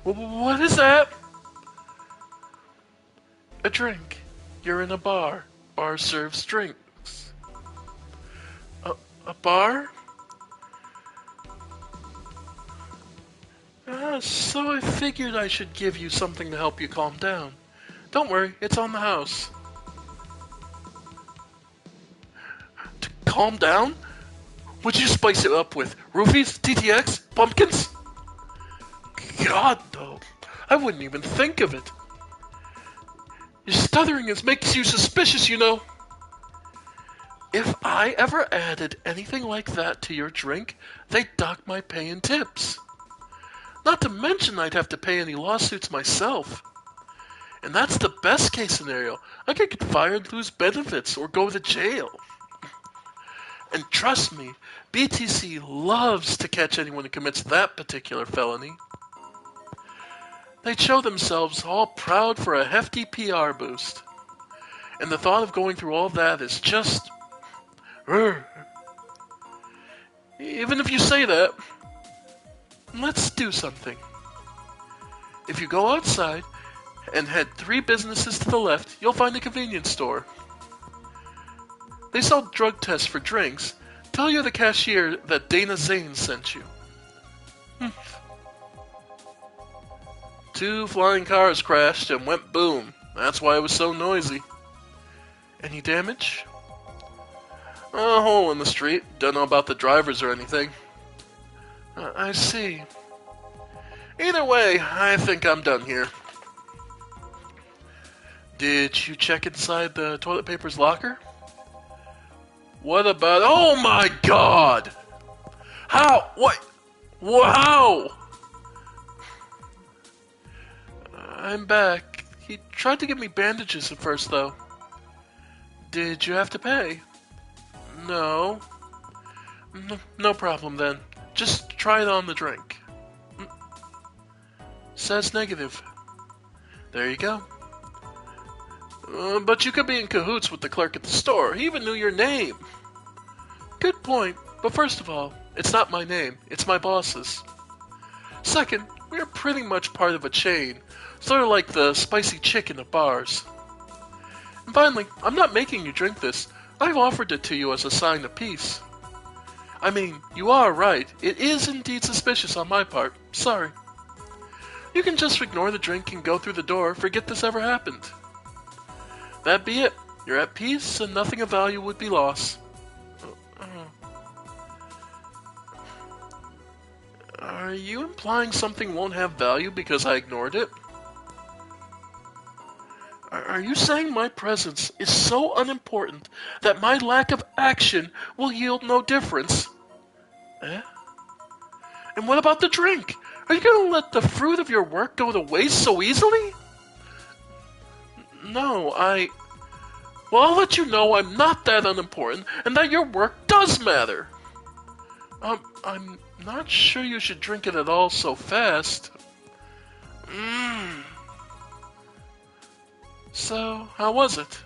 What is that? A drink. You're in a bar. Bar serves drinks. A bar? So I figured I should give you something to help you calm down. Don't worry, it's on the house. To calm down? Would you spice it up with roofies, TTX, pumpkins? God, no. I wouldn't even think of it. Your stuttering makes you suspicious, you know. If I ever added anything like that to your drink, they'd dock my pay and tips. Not to mention I'd have to pay any lawsuits myself. And that's the best case scenario. I could get fired, lose benefits, or go to jail. And trust me, BTC loves to catch anyone who commits that particular felony. They'd show themselves all proud for a hefty PR boost. And the thought of going through all that is just... Even if you say that, let's do something. If you go outside and head 3 businesses to the left, you'll find a convenience store. They sell drug tests for drinks. Tell your the cashier that Dana Zane sent you. 2 flying cars crashed and went boom. That's why it was so noisy. Any damage? A hole in the street. Don't know about the drivers or anything. I see. Either way, I think I'm done here. Did you check inside the toilet paper's locker? What about... Oh my god! How? What? How? I'm back. He tried to give me bandages at first, though. Did you have to pay? No. No problem, then. Just try it on the drink. Says negative. There you go. But you could be in cahoots with the clerk at the store. He even knew your name. Good point. But first of all, it's not my name. It's my boss's. Second, we're pretty much part of a chain. Sort of like the spicy chicken at bars. And finally, I'm not making you drink this. I've offered it to you as a sign of peace. I mean, you are right. It is indeed suspicious on my part. Sorry. You can just ignore the drink and go through the door, forget this ever happened. That'd be it. You're at peace, and nothing of value would be lost. Are you implying something won't have value because I ignored it? Are you saying my presence is so unimportant that my lack of action will yield no difference? Eh? And what about the drink? Are you going to let the fruit of your work go to waste so easily? No, Well, I'll let you know I'm not that unimportant, and that your work does matter. I'm not sure you should drink it at all so fast. So, how was it?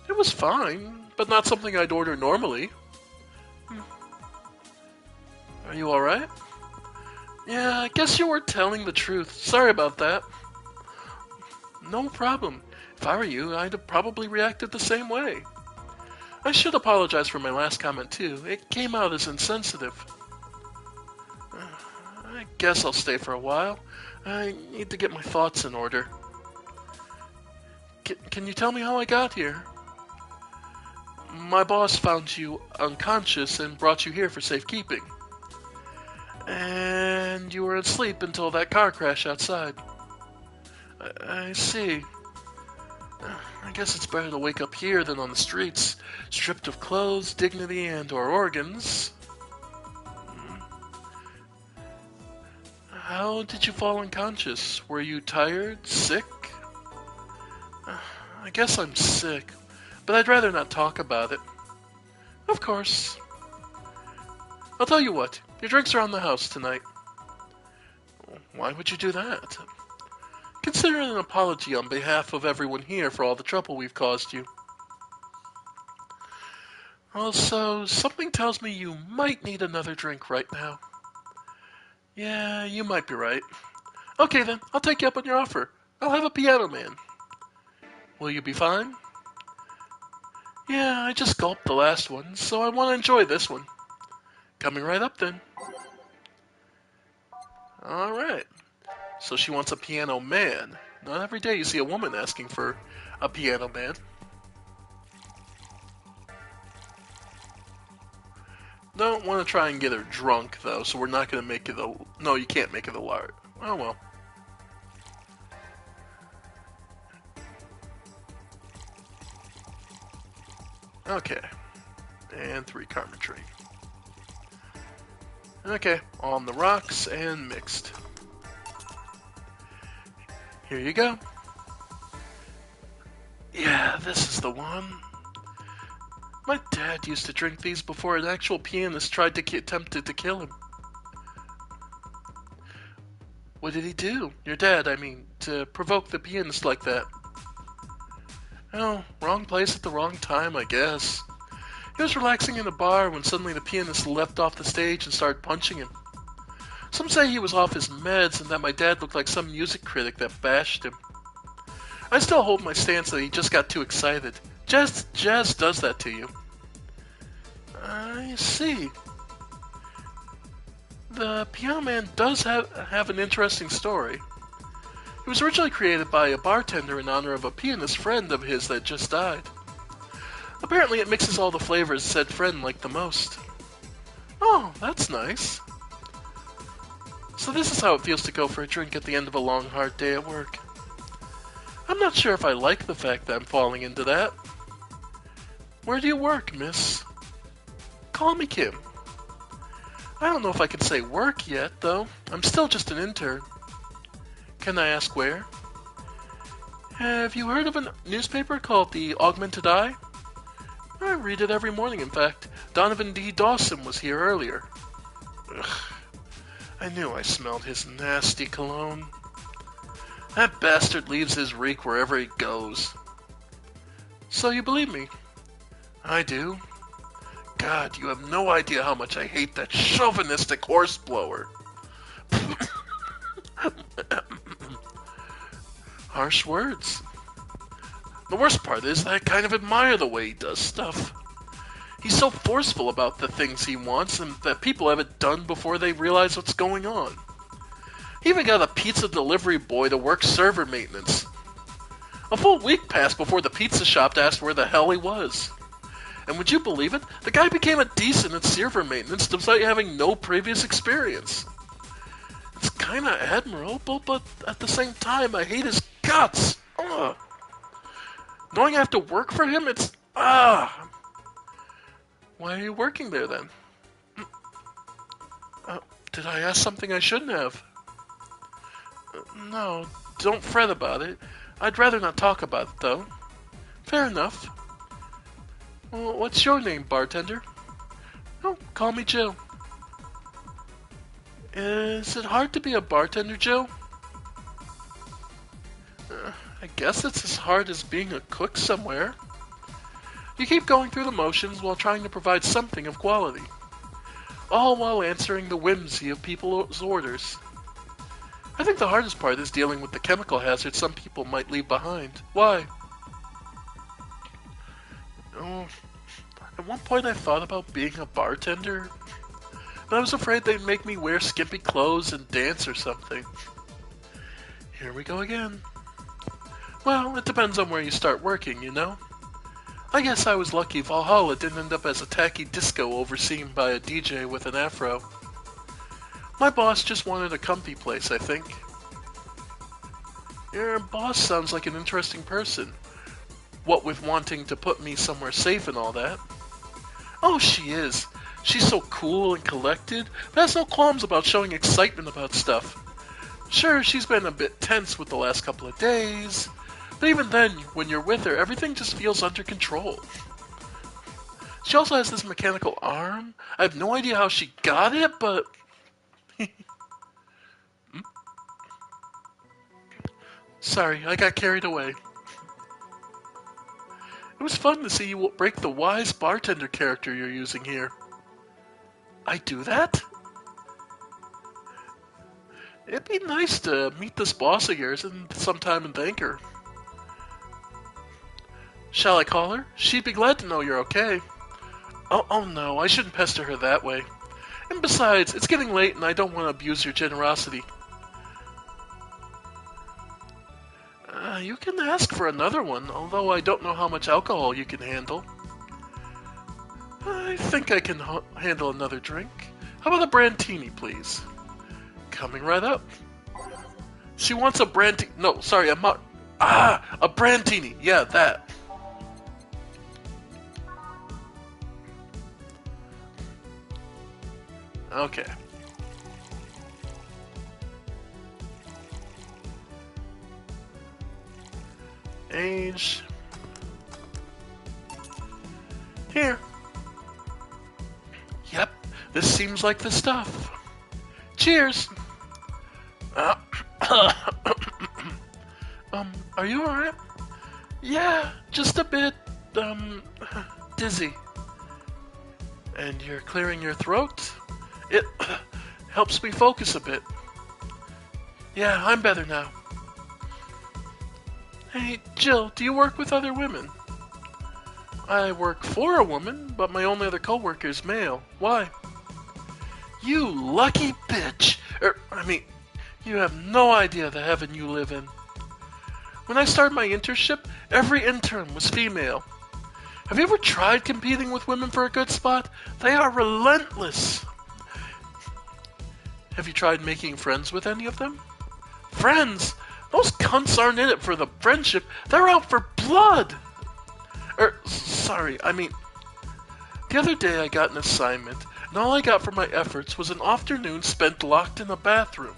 It was fine, but not something I'd order normally. Are you alright? Yeah, I guess you were telling the truth. Sorry about that. No problem. If I were you, I'd have probably reacted the same way. I should apologize for my last comment too. It came out as insensitive. I guess I'll stay for a while. I need to get my thoughts in order. Can you tell me how I got here? My boss found you unconscious and brought you here for safekeeping. And you were asleep until that car crash outside. I see. I guess it's better to wake up here than on the streets, stripped of clothes, dignity, and/or organs. How did you fall unconscious? Were you tired? Sick? I guess I'm sick, but I'd rather not talk about it. Of course. I'll tell you what, your drinks are on the house tonight. Why would you do that? Consider it an apology on behalf of everyone here for all the trouble we've caused you. Also, something tells me you might need another drink right now. Yeah, you might be right. Okay then, I'll take you up on your offer. I'll have a piano man. Will you be fine? Yeah, I just gulped the last one, so I want to enjoy this one. Coming right up then. Alright. So she wants a piano man. Not every day you see a woman asking for a piano man. Don't want to try and get her drunk, though, so we're not going to make it a... No, you can't make it a large. Oh, well. Okay. And 3 Carmetry. Okay, on the rocks and mixed. Here you go. Yeah, this is the one. My dad used to drink these before an actual pianist tried to attempted to kill him. What did he do? Your dad, I mean, to provoke the pianist like that? Oh, wrong place at the wrong time, I guess. He was relaxing in a bar when suddenly the pianist leapt off the stage and started punching him. Some say he was off his meds and that my dad looked like some music critic that bashed him. I still hold my stance that he just got too excited. Jazz does that to you. I see. The Piano Man does have an interesting story. It was originally created by a bartender in honor of a pianist friend of his that just died. Apparently it mixes all the flavors said friend liked the most. Oh, that's nice. So this is how it feels to go for a drink at the end of a long, hard day at work. I'm not sure if I like the fact that I'm falling into that. Where do you work, miss? Call me Kim. I don't know if I can say work yet, though. I'm still just an intern. Can I ask where? Have you heard of a newspaper called the Augmented Eye? I read it every morning, in fact. Donovan D. Dawson was here earlier. Ugh. I knew I smelled his nasty cologne. That bastard leaves his reek wherever he goes. So you believe me? I do. God, you have no idea how much I hate that chauvinistic horseblower. Harsh words. The worst part is that I kind of admire the way he does stuff. He's so forceful about the things he wants and that people have it done before they realize what's going on. He even got a pizza delivery boy to work server maintenance. A full week passed before the pizza shop asked where the hell he was. And would you believe it? The guy became a decent at server maintenance despite having no previous experience. It's kinda admirable, but at the same time, I hate his guts. Ugh. Knowing I have to work for him, it's... Why are you working there, then? Did I ask something I shouldn't have? No, don't fret about it. I'd rather not talk about it, though. Fair enough. Well, what's your name, bartender? Oh, call me Joe. Is it hard to be a bartender, Joe? I guess it's as hard as being a cook somewhere. You keep going through the motions while trying to provide something of quality. All while answering the whimsy of people's orders. I think the hardest part is dealing with the chemical hazard some people might leave behind. Why? Oh, at one point I thought about being a bartender, but I was afraid they'd make me wear skimpy clothes and dance or something. Here we go again. Well, it depends on where you start working, you know? I guess I was lucky Valhalla didn't end up as a tacky disco overseen by a DJ with an afro. My boss just wanted a comfy place, I think. Your boss sounds like an interesting person. What with wanting to put me somewhere safe and all that. Oh, she is. She's so cool and collected, but has no qualms about showing excitement about stuff. Sure, she's been a bit tense with the last couple of days, but even then, when you're with her, everything just feels under control. She also has this mechanical arm. I have no idea how she got it, but... Sorry, I got carried away. It was fun to see you break the wise bartender character you're using here. I do that? It'd be nice to meet this boss of yours sometime and thank her. Shall I call her? She'd be glad to know you're okay. Oh no, I shouldn't pester her that way. And besides, it's getting late and I don't want to abuse your generosity. You can ask for another one, although I don't know how much alcohol you can handle. I think I can handle another drink. How about a brandini, please? Coming right up. She wants a brandini. No, sorry, a brandini. Yeah, that. Okay. Age. Here. Yep, this seems like the stuff. Cheers! Uh, are you alright? Yeah, just a bit, dizzy. And you're clearing your throat? It helps me focus a bit. Yeah, I'm better now. Hey, Jill, do you work with other women? I work for a woman, but my only other coworker is male. Why? You lucky bitch! You have no idea the heaven you live in. When I started my internship, every intern was female. Have you ever tried competing with women for a good spot? They are relentless. Have you tried making friends with any of them? Friends? Those cunts aren't in it for the friendship. They're out for blood. The other day I got an assignment, and all I got for my efforts was an afternoon spent locked in a bathroom.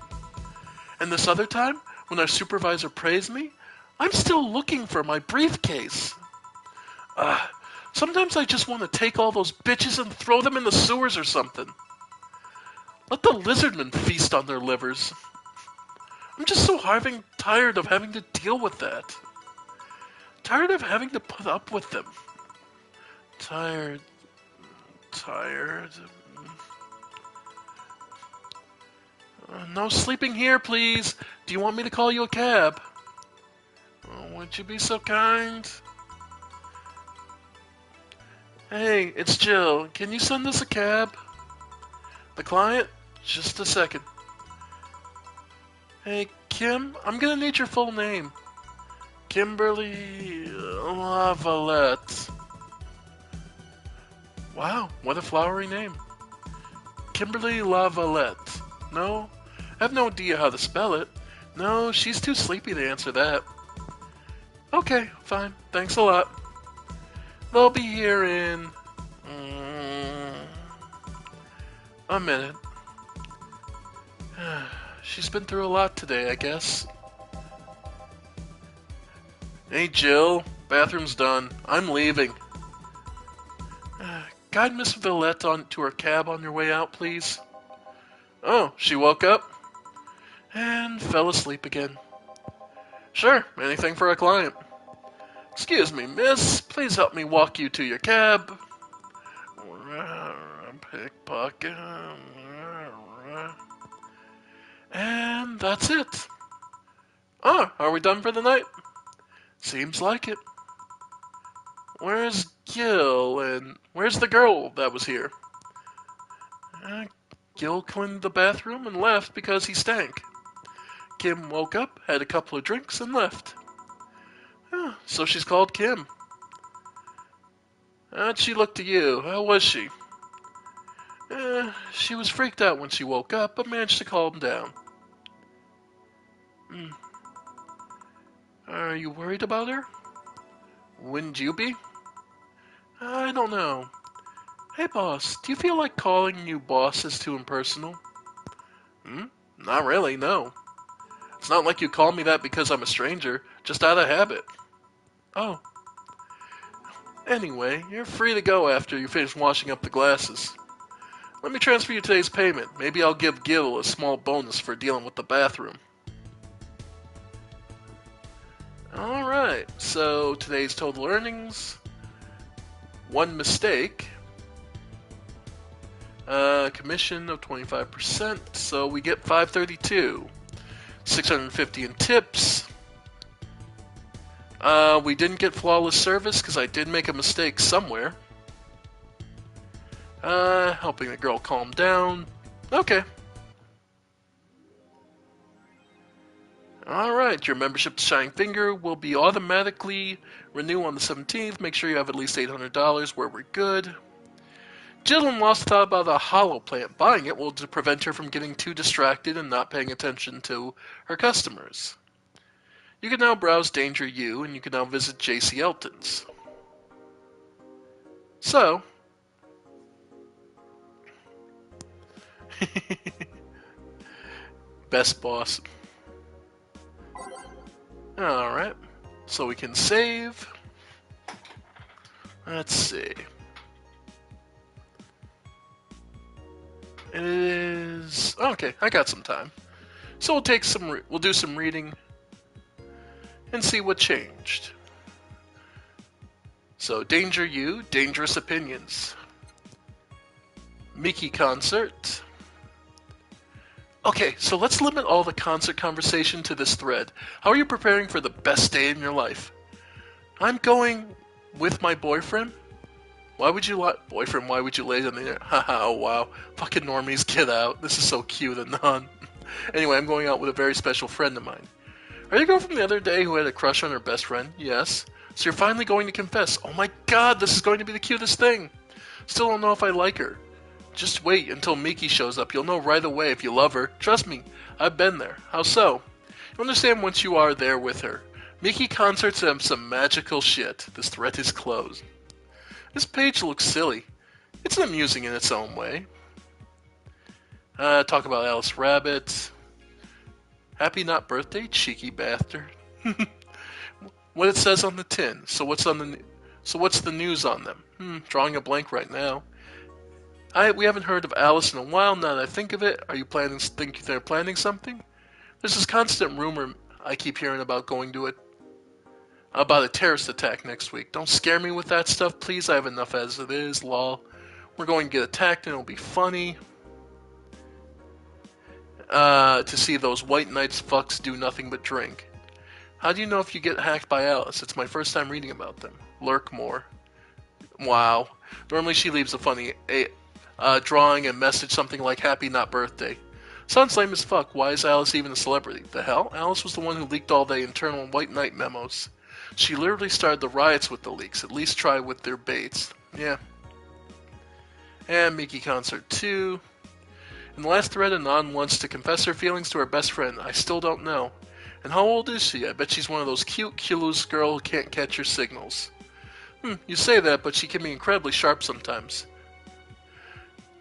And this other time, when our supervisor praised me, I'm still looking for my briefcase. Sometimes I just want to take all those bitches and throw them in the sewers or something. Let the lizardmen feast on their livers. I'm just so tired of having to deal with that. Tired of having to put up with them. Tired. No sleeping here, please. Do you want me to call you a cab? Oh, would you be so kind? Hey, it's Jill. Can you send us a cab? The client? Just a second. Hey, Kim, I'm gonna need your full name. Kimberly Lavalette. Wow, what a flowery name. Kimberly Lavalette. No, I have no idea how to spell it. No, she's too sleepy to answer that. Okay, fine. Thanks a lot. They'll be here in... a minute. She's been through a lot today, I guess. Hey, Jill. Bathroom's done. I'm leaving. Guide Miss Villette to her cab on your way out, please. Oh, she woke up? And fell asleep again. Sure, anything for a client. Excuse me, miss. Please help me walk you to your cab. Pickpocket. And that's it. Oh, are we done for the night? Seems like it. Where's Gil, and where's the girl that was here? Gil cleaned the bathroom and left because he stank. Kim woke up, had a couple of drinks, and left. So she's called Kim. How'd she look to you? How was she? She was freaked out when she woke up, but managed to calm down. Are you worried about her? Wouldn't you be? I don't know. Hey boss, do you feel like calling you boss is too impersonal? Not really, no. It's not like you call me that because I'm a stranger, just out of habit. Oh. Anyway, you're free to go after you finish washing up the glasses. Let me transfer you today's payment. Maybe I'll give Gil a small bonus for dealing with the bathroom. Alright, so today's total earnings. 1 mistake. Commission of 25%, so we get 532. 650 in tips. We didn't get flawless service because I did make a mistake somewhere. Helping the girl calm down. Okay. Alright, your membership to Shining Finger will be automatically renew on the 17th. Make sure you have at least $800 where we're good. Jill lost thought about a hollow plant. Buying it will prevent her from getting too distracted and not paying attention to her customers. You can now browse Danger U, and you can now visit J.C. Elton's. So... Best boss. Alright. So we can save. Let's see. It is... Okay, I got some time. So we'll do some reading and see what changed. So, Danger You, Dangerous Opinions. Mickey Concert. Okay, so let's limit all the concert conversation to this thread. How are you preparing for the best day in your life? I'm going with my boyfriend. Why would you boyfriend? Why would you lay on the internet? Haha, oh wow. Fucking normies, get out. This is so cute and none. Anyway, I'm going out with a very special friend of mine. Are you the girl from the other day who had a crush on her best friend? Yes. So you're finally going to confess. Oh my god, this is going to be the cutest thing. Still don't know if I like her. Just wait until Miki shows up. You'll know right away if you love her. Trust me, I've been there. How so? You'll understand once you are there with her. Miki concerts have some magical shit. This thread is closed. This page looks silly. It's amusing in its own way. Talk about Alice Rabbit. Happy not birthday, cheeky bastard. What it says on the tin. So what's the news on them? Drawing a blank right now. We haven't heard of Alice in a while. Now that I think of it, think they're planning something? There's this constant rumor I keep hearing about about a terrorist attack next week. Don't scare me with that stuff, please. I have enough as it is. Lol. We're going to get attacked and it'll be funny. To see those white knights fucks do nothing but drink. How do you know if you get hacked by Alice? It's my first time reading about them. Lurk more. Wow. Normally she leaves a funny drawing and message something like happy not birthday. Sounds lame as fuck. Why is Alice even a celebrity? The hell? Alice was the one who leaked all the internal white knight memos. She literally started the riots with the leaks. At least try with their baits. Yeah. And Mickey Concert 2. In the last thread, Anon wants to confess her feelings to her best friend. I still don't know. And how old is she? I bet she's one of those cute, clueless girl who can't catch her signals. You say that, but she can be incredibly sharp sometimes.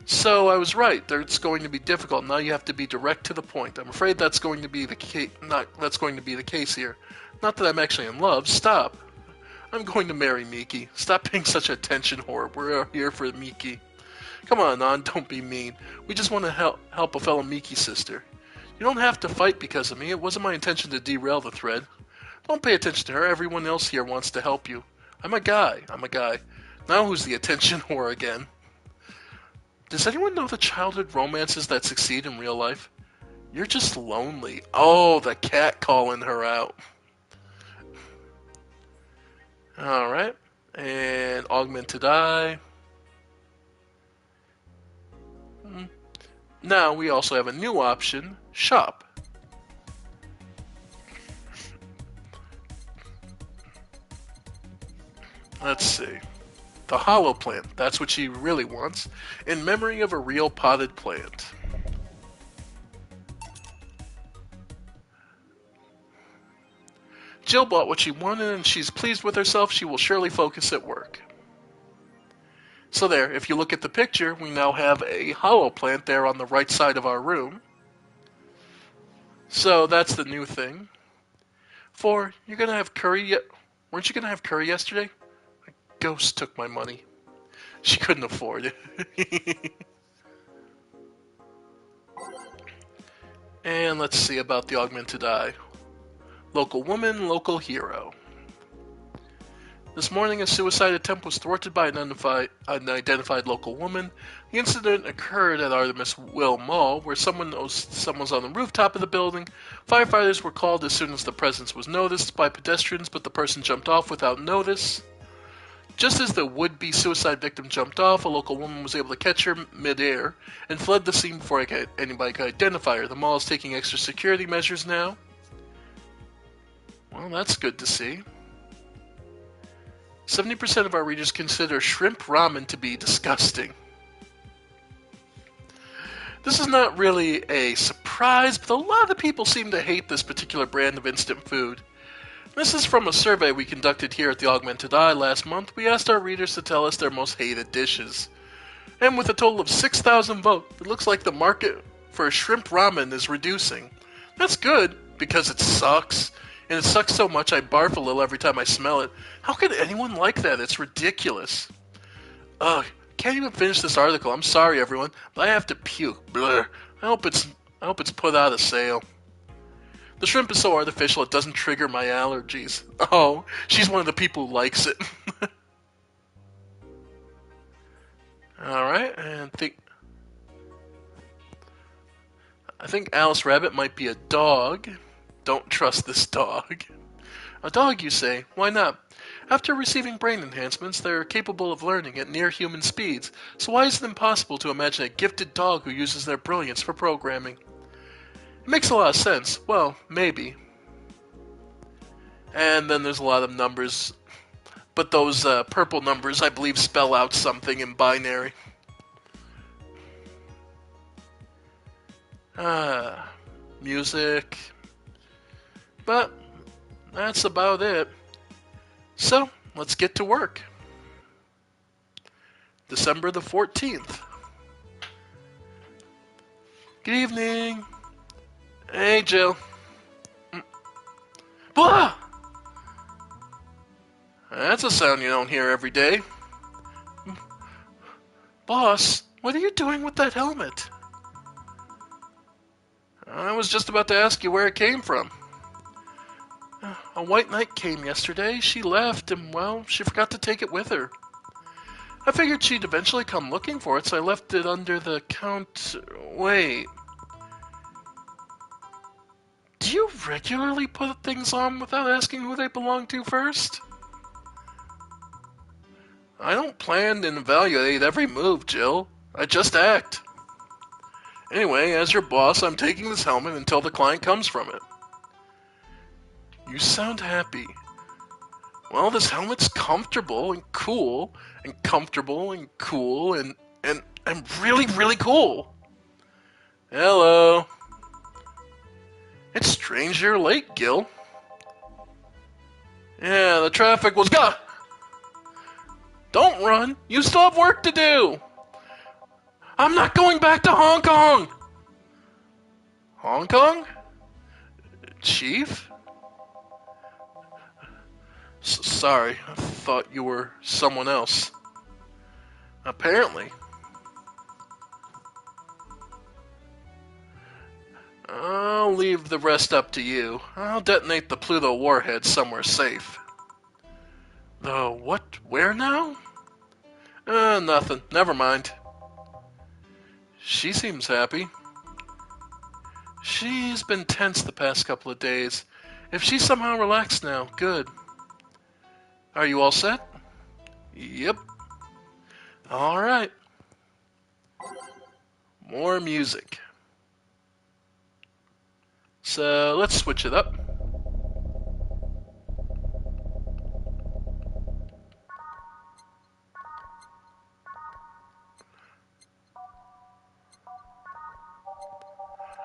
So I was right. It's going to be difficult. Now you have to be direct to the point. I'm afraid that's going to be the case. That's going to be the case here. Not that I'm actually in love. Stop. I'm going to marry Miki. Stop being such a attention whore. We're here for Miki. Come on, Anon, don't be mean. We just want to help a fellow Miki sister. You don't have to fight because of me. It wasn't my intention to derail the thread. Don't pay attention to her. Everyone else here wants to help you. I'm a guy. Now who's the attention whore again? Does anyone know the childhood romances that succeed in real life? You're just lonely. Oh, the cat calling her out. Alright. And Augmented Eye. Now we also have a new option, Shop. Let's see. The hollow plant, that's what she really wants, in memory of a real potted plant. Jill bought what she wanted and she's pleased with herself. She will surely focus at work. So there, if you look at the picture, we now have a hollow plant there on the right side of our room. So that's the new thing. 4, you're gonna have curry weren't you gonna have curry yesterday? A ghost took my money. She couldn't afford it. And let's see about the Augmented Eye. Local woman, local hero. This morning, a suicide attempt was thwarted by an unidentified local woman. The incident occurred at Artemis Will Mall, where someone's on the rooftop of the building. Firefighters were called as soon as the presence was noticed by pedestrians, but the person jumped off without notice. Just as the would-be suicide victim jumped off, a local woman was able to catch her mid-air and fled the scene before anybody could identify her. The mall is taking extra security measures now. Well, that's good to see. 70% of our readers consider shrimp ramen to be disgusting. This is not really a surprise, but a lot of people seem to hate this particular brand of instant food. This is from a survey we conducted here at the Augmented Eye last month. We asked our readers to tell us their most hated dishes. And with a total of 6,000 votes, it looks like the market for shrimp ramen is reducing. That's good, because it sucks. And it sucks so much I barf a little every time I smell it. How could anyone like that? It's ridiculous. Ugh, can't even finish this article. I'm sorry, everyone, but I have to puke. Blur. I hope it's put out of sale. The shrimp is so artificial it doesn't trigger my allergies. Oh, she's one of the people who likes it. Alright, and I think Alice Rabbit might be a dog. Don't trust this dog. A dog, you say? Why not? After receiving brain enhancements, they're capable of learning at near-human speeds, so why is it impossible to imagine a gifted dog who uses their brilliance for programming? It makes a lot of sense. Well, maybe. And then there's a lot of numbers, but those purple numbers, I believe, spell out something in binary. Music. But that's about it. So, let's get to work. December the 14th. Good evening. Hey, Jill. Blah! That's a sound you don't hear every day. Boss, what are you doing with that helmet? I was just about to ask you where it came from. A white knight came yesterday. She left, and, well, she forgot to take it with her. I figured she'd eventually come looking for it, so I left it under the Wait. Do you regularly put things on without asking who they belong to first? I don't plan and evaluate every move, Jill. I just act. Anyway, as your boss, I'm taking this helmet until the client comes from it. You sound happy. Well, this helmet's comfortable and cool, and comfortable and cool, and really, really cool. Hello. It's strange you're late, Gil. Yeah, the traffic was gone. Don't run. You still have work to do. I'm not going back to Hong Kong. Hong Kong? Chief? Sorry, I thought you were someone else. Apparently. I'll leave the rest up to you. I'll detonate the Pluto warhead somewhere safe. The what? Where now? Nothing. Never mind. She seems happy. She's been tense the past couple of days. If she's somehow relaxed now, good. Are you all set? Yep. Alright. More music. So, let's switch it up.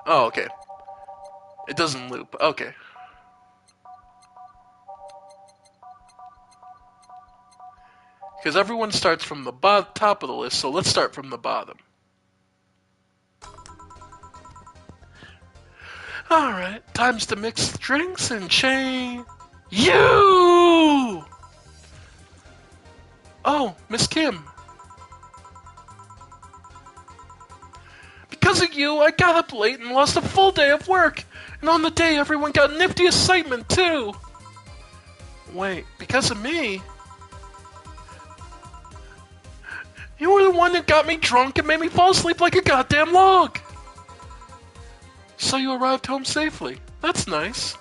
Oh, okay. It doesn't loop. Okay. Because everyone starts from the top of the list, so let's start from the bottom. Alright, time's to mix drinks and chain. You! Oh, Miss Kim. Because of you, I got up late and lost a full day of work. And on the day, everyone got nifty excitement, too. Wait, because of me? You were the one that got me drunk and made me fall asleep like a goddamn log. So you arrived home safely. That's nice.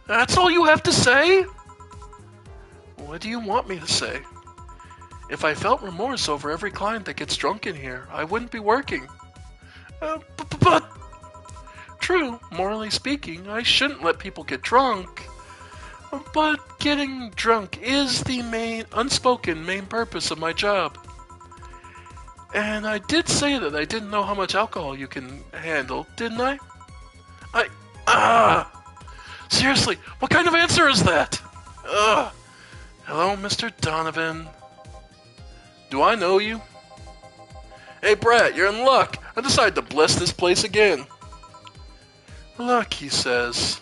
That's all you have to say? What do you want me to say? If I felt remorse over every client that gets drunk in here, I wouldn't be working. But... True, morally speaking, I shouldn't let people get drunk. But getting drunk is the unspoken main purpose of my job. And I did say that I didn't know how much alcohol you can handle, didn't I? Seriously, what kind of answer is that? Hello, Mr. Donovan. Do I know you? Hey, Brat, you're in luck. I decided to bless this place again. Luck, he says.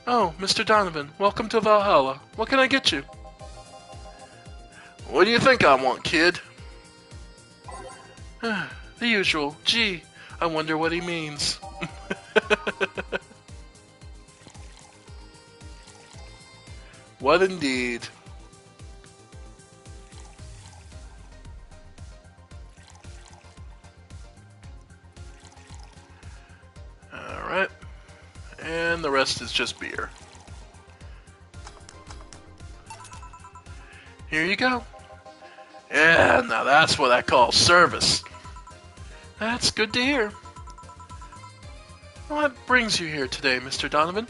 Oh, Mr. Donovan, welcome to Valhalla. What can I get you? What do you think I want, kid? The usual. Gee, I wonder what he means. What indeed? Alright. And the rest is just beer. Here you go. Yeah, now that's what I call service. That's good to hear. What brings you here today, Mr. Donovan?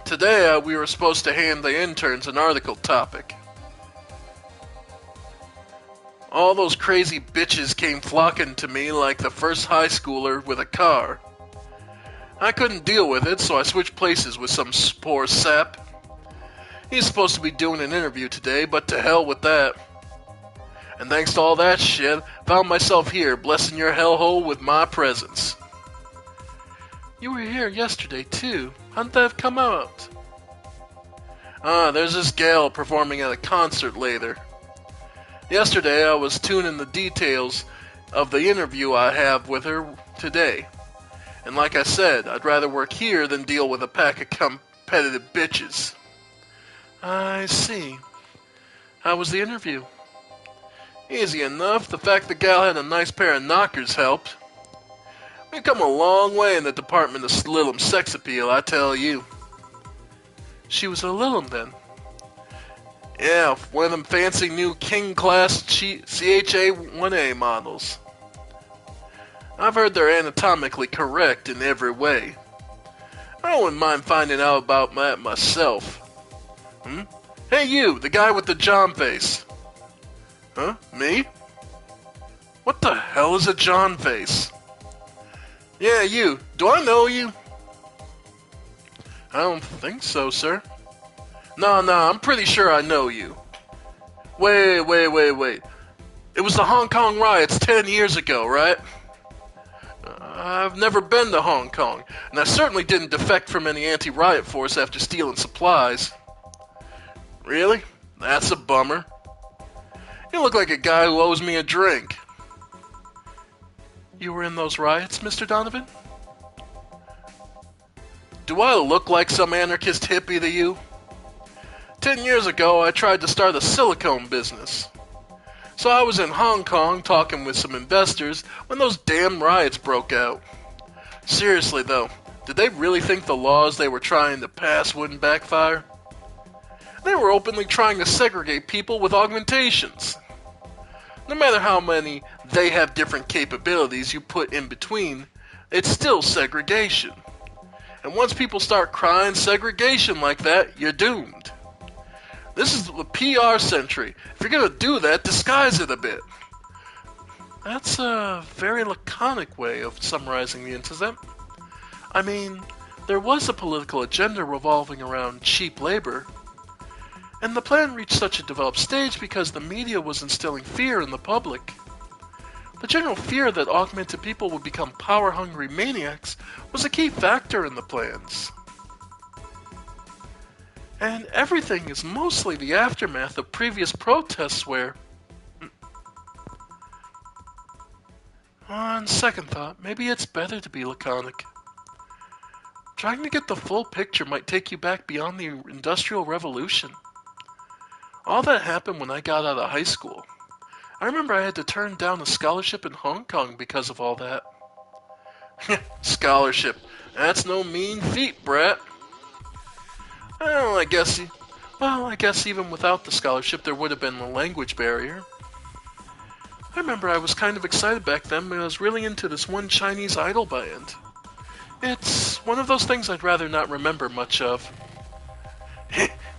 Today we were supposed to hand the interns an article topic. All those crazy bitches came flocking to me like the first high schooler with a car. I couldn't deal with it, so I switched places with some poor sap. He's supposed to be doing an interview today, but to hell with that. And thanks to all that shit, found myself here, blessing your hellhole with my presence. You were here yesterday, too. How'd that have come out? There's this gal performing at a concert later. Yesterday, I was tuning the details of the interview I have with her today. And like I said, I'd rather work here than deal with a pack of competitive bitches. I see. How was the interview? Easy enough. The fact the gal had a nice pair of knockers helped. We've come a long way in the department of Lilum sex appeal, I tell you. She was a Lilum, then? Yeah, one of them fancy new King-class CHA-1A models. I've heard they're anatomically correct in every way. I wouldn't mind finding out about that myself. Hey you, the guy with the John face. Huh? Me? What the hell is a John face? Yeah, you. Do I know you? I don't think so, sir. No, I'm pretty sure I know you. Wait. It was the Hong Kong riots 10 years ago, right? I've never been to Hong Kong, and I certainly didn't defect from any anti-riot force after stealing supplies. Really? That's a bummer. You look like a guy who owes me a drink. You were in those riots, Mr. Donovan? Do I look like some anarchist hippie to you? 10 years ago, I tried to start a silicone business. So I was in Hong Kong talking with some investors when those damn riots broke out. Seriously though, did they really think the laws they were trying to pass wouldn't backfire? They were openly trying to segregate people with augmentations. No matter how many they have different capabilities you put in between, it's still segregation. And once people start crying segregation like that, you're doomed. This is the PR century. If you're gonna do that, disguise it a bit. That's a very laconic way of summarizing the incident. I mean, there was a political agenda revolving around cheap labor. And the plan reached such a developed stage because the media was instilling fear in the public. The general fear that augmented people would become power-hungry maniacs was a key factor in the plans. And everything is mostly the aftermath of previous protests where... On second thought, maybe it's better to be laconic. Trying to get the full picture might take you back beyond the Industrial Revolution. All that happened when I got out of high school. I remember I had to turn down a scholarship in Hong Kong because of all that. Scholarship. That's no mean feat, brat. Well, I guess even without the scholarship there would have been a language barrier. I remember I was kind of excited back then when I was really into this one Chinese idol band. It's one of those things I'd rather not remember much of.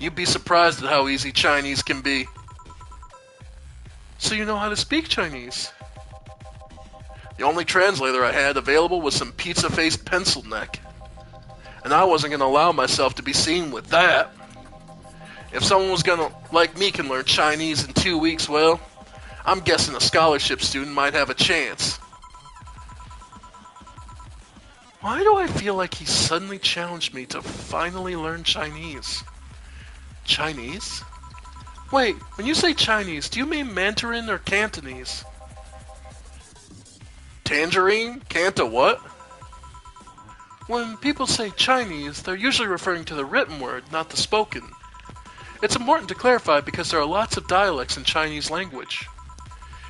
You'd be surprised at how easy Chinese can be. So you know how to speak Chinese? The only translator I had available was some pizza-faced pencil neck. And I wasn't going to allow myself to be seen with that. If someone like me can learn Chinese in 2 weeks, well, I'm guessing a scholarship student might have a chance. Why do I feel like he suddenly challenged me to finally learn Chinese? Chinese? Wait, when you say Chinese, do you mean Mandarin or Cantonese? Tangerine? Canta what? When people say Chinese, they're usually referring to the written word, not the spoken. It's important to clarify because there are lots of dialects in Chinese language.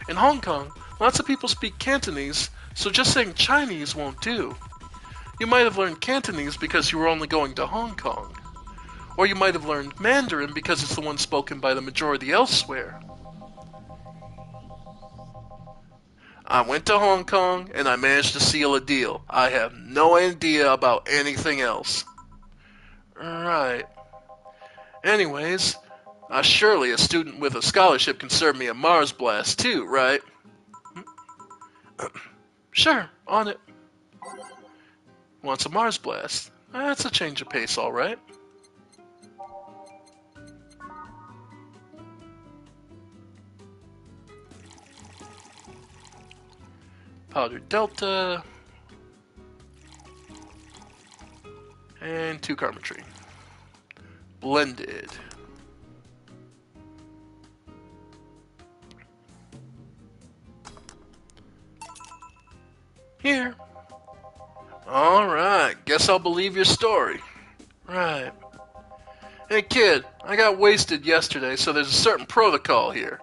In Hong Kong, lots of people speak Cantonese, so just saying Chinese won't do. You might have learned Cantonese because you were only going to Hong Kong. Or you might have learned Mandarin because it's the one spoken by the majority elsewhere. I went to Hong Kong and I managed to seal a deal. I have no idea about anything else. Right. Anyways, surely a student with a scholarship can serve me a Mars blast too, right? Sure, on it. Wants a Mars blast. That's a change of pace, alright. Powder Delta. And 2 Carmetry. Blended. Here. Alright, guess I'll believe your story. Right. Hey kid, I got wasted yesterday, so there's a certain protocol here.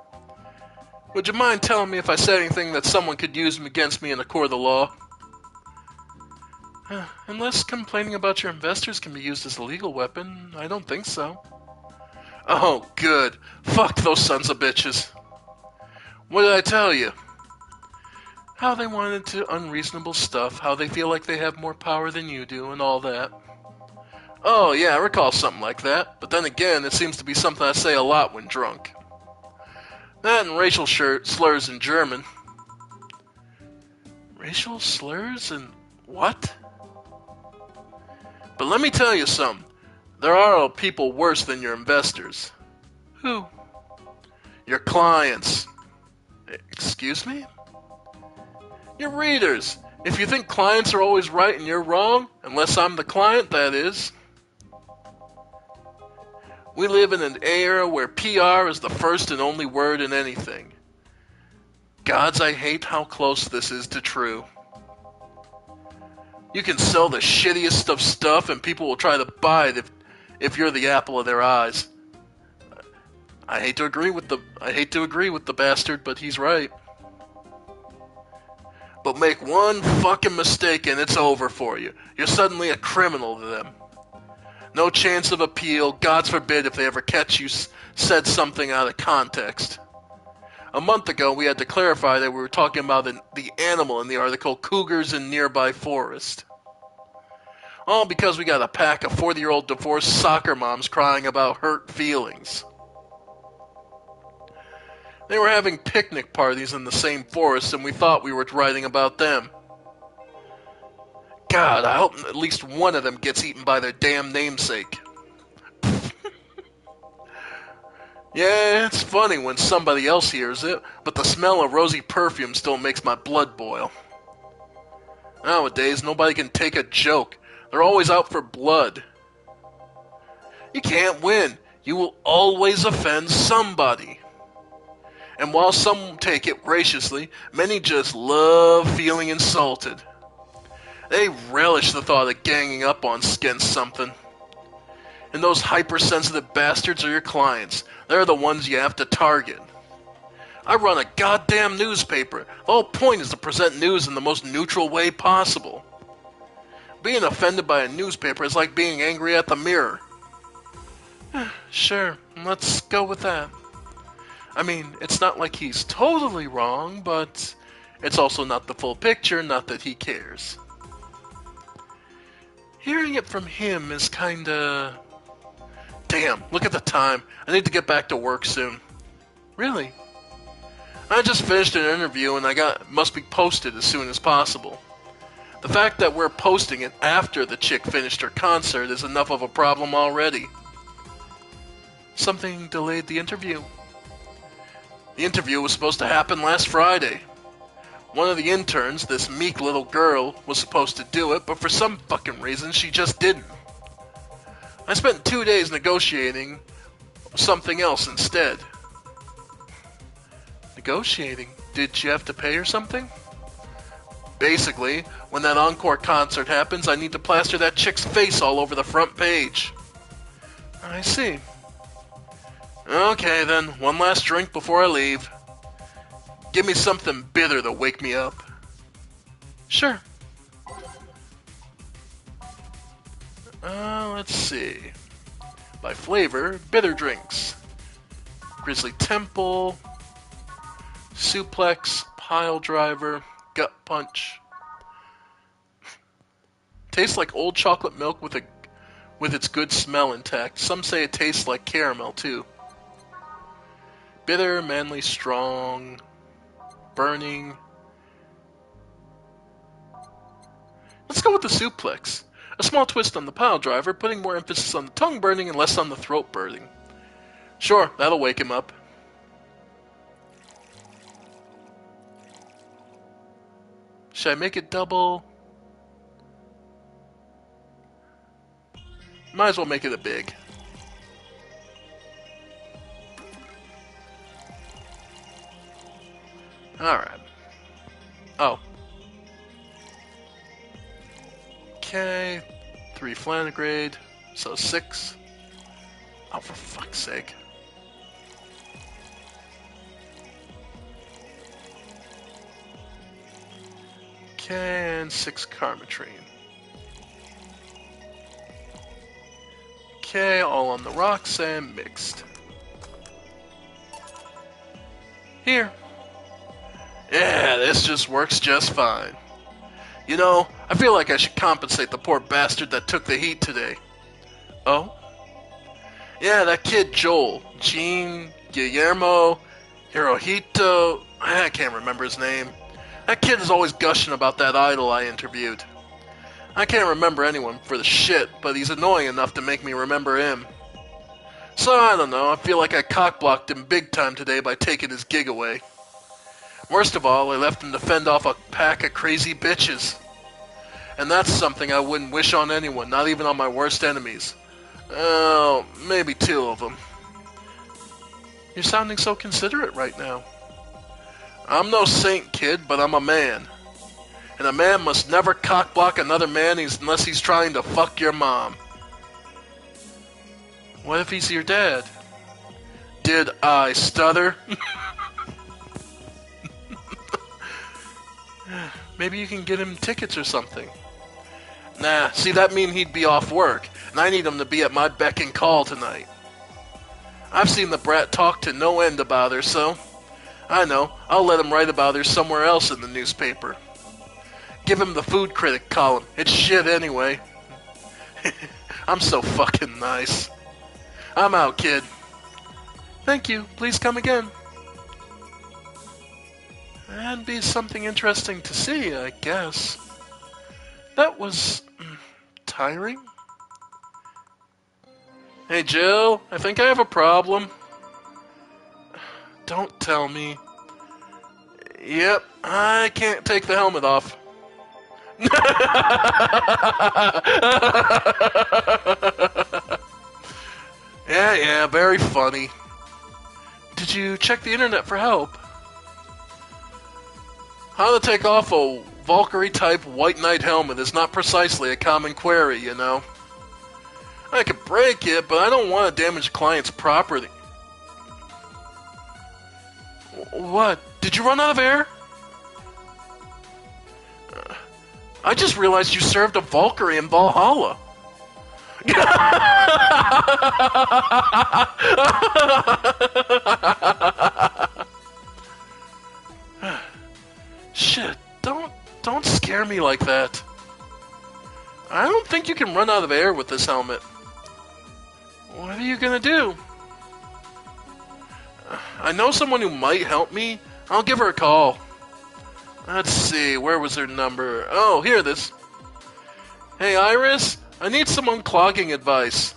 Would you mind telling me if I said anything that someone could use against me in a court of the law? Unless complaining about your investors can be used as a legal weapon, I don't think so. Oh, good. Fuck those sons of bitches. What did I tell you? How they wanted to unreasonable stuff, how they feel like they have more power than you do, and all that. Oh, yeah, I recall something like that, but then again, it seems to be something I say a lot when drunk. That and racial slurs in German. Racial slurs and what? But let me tell you something. There are people worse than your investors. Who? Your clients. Excuse me? Your readers. If you think clients are always right and you're wrong, unless I'm the client, that is. We live in an era where PR is the first and only word in anything. Gods, I hate how close this is to true. You can sell the shittiest of stuff and people will try to buy it if you're the apple of their eyes. I hate to agree with the bastard, but he's right. But make one fucking mistake and it's over for you. You're suddenly a criminal to them. No chance of appeal, God forbid if they ever catch you said something out of context. A month ago, we had to clarify that we were talking about the animal in the article, cougars in nearby forest. All because we got a pack of 40-year-old divorced soccer moms crying about hurt feelings. They were having picnic parties in the same forest, and we thought we were writing about them. God, I hope at least one of them gets eaten by their damn namesake. Yeah, it's funny when somebody else hears it, but the smell of rosy perfume still makes my blood boil. Nowadays, nobody can take a joke. They're always out for blood. You can't win. You will always offend somebody. And while some take it graciously, many just love feeling insulted. They relish the thought of ganging up on against something. And those hypersensitive bastards are your clients. They're the ones you have to target. I run a goddamn newspaper. The whole point is to present news in the most neutral way possible. Being offended by a newspaper is like being angry at the mirror. Sure, let's go with that. I mean, it's not like he's totally wrong, but it's also not the full picture, not that he cares. Hearing it from him is kinda... Damn, look at the time. I need to get back to work soon. Really? I just finished an interview and must be posted as soon as possible. The fact that we're posting it after the chick finished her concert is enough of a problem already. Something delayed the interview. The interview was supposed to happen last Friday. One of the interns, this meek little girl, was supposed to do it, but for some fucking reason she just didn't. I spent 2 days negotiating something else instead. Negotiating? Did you have to pay or something? Basically, when that encore concert happens, I need to plaster that chick's face all over the front page. I see. Okay then, one last drink before I leave. Give me something bitter to wake me up. Sure. Let's see. By flavor, bitter drinks. Grizzly Temple, Suplex, Pile Driver, Gut Punch. Tastes like old chocolate milk with its good smell intact. Some say it tastes like caramel too. Bitter, manly, strong, burning. Let's go with the Suplex. A small twist on the Pile Driver, putting more emphasis on the tongue burning and less on the throat burning. Sure, that'll wake him up. Should I make it double? Might as well make it a big. Alright. Oh. Okay. 3 Flanagrade. So 6. Oh, for fuck's sake. Okay, and 6 Karmatrine. Okay, all on the rocks and mixed. Here. Yeah, this just works just fine. You know, I feel like I should compensate the poor bastard that took the heat today. Oh? Yeah, that kid Joel. Guillermo, Hirohito, I can't remember his name. That kid is always gushing about that idol I interviewed. I can't remember anyone for the shit, but he's annoying enough to make me remember him. So, I don't know, I feel like I cockblocked him big time today by taking his gig away. Worst of all, I left him to fend off a pack of crazy bitches. And that's something I wouldn't wish on anyone, not even on my worst enemies. Oh, maybe 2 of them. You're sounding so considerate right now. I'm no saint, kid, but I'm a man. And a man must never cockblock another man unless he's trying to fuck your mom. What if he's your dad? Did I stutter? Maybe you can get him tickets or something. Nah, see, that mean he'd be off work, and I need him to be at my beck and call tonight. I've seen the brat talk to no end about her, so I know, I'll let him write about her somewhere else in the newspaper. Give him the food critic column. It's shit anyway. I'm so fucking nice. I'm out, kid. Thank you. Please come again. That'd be something interesting to see, I guess. That was tiring. Hey, Jill, I think I have a problem. Don't tell me. Yep, I can't take the helmet off. Yeah, very funny. Did you check the internet for help? How to take off a Valkyrie-type White Knight helmet is not precisely a common query, you know. I could break it, but I don't want to damage client's property. What? Did you run out of air? I just realized you served a Valkyrie in Valhalla. Shit, don't scare me like that. I don't think you can run out of air with this helmet. What are you gonna do? I know someone who might help me. I'll give her a call. Let's see, where was her number? Oh, here it is. Hey, Iris, I need some unclogging advice.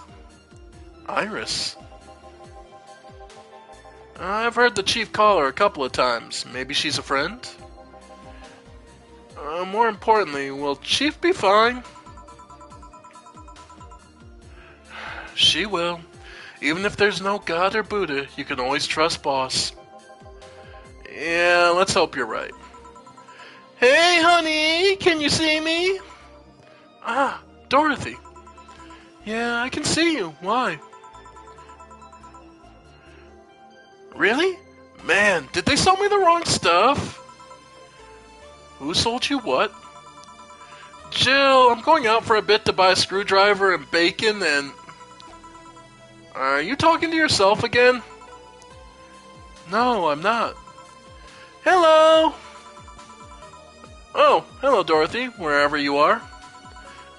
Iris? I've heard the chief call her a couple of times. Maybe she's a friend? More importantly, will Chief be fine? She will. Even if there's no God or Buddha, you can always trust boss. Yeah, let's hope you're right. Hey, honey, can you see me? Ah, Dorothy. Yeah, I can see you. Why? Really? Man, did they sell me the wrong stuff? Who sold you what? Jill, I'm going out for a bit to buy a screwdriver and bacon and... Are you talking to yourself again? No, I'm not. Hello! Oh, hello Dorothy, wherever you are.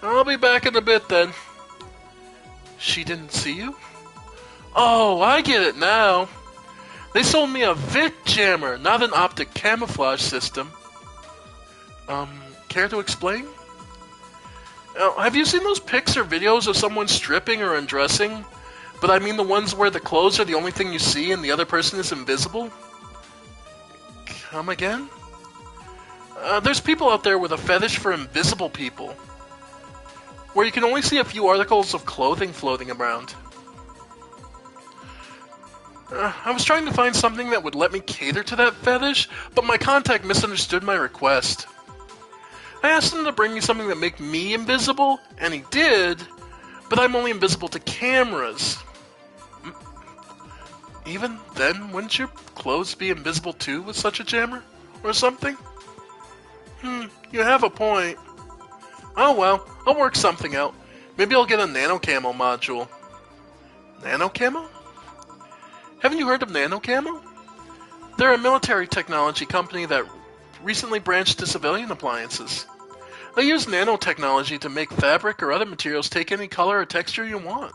I'll be back in a bit then. She didn't see you? Oh, I get it now. They sold me a VIT jammer, not an optic camouflage system. Care to explain? Have you seen those pics or videos of someone stripping or undressing? But I mean the ones where the clothes are the only thing you see and the other person is invisible? Come again? There's people out there with a fetish for invisible people, where you can only see a few articles of clothing floating around. I was trying to find something that would let me cater to that fetish, but my contact misunderstood my request. I asked him to bring me something that make me invisible, and he did, but I'm only invisible to cameras. Even then, wouldn't your clothes be invisible too with such a jammer? Or something? You have a point. Oh well, I'll work something out. Maybe I'll get a nano camo module. Nano camo? Haven't you heard of nano camo? They're a military technology company that recently branched to civilian appliances. They use nanotechnology to make fabric or other materials take any color or texture you want.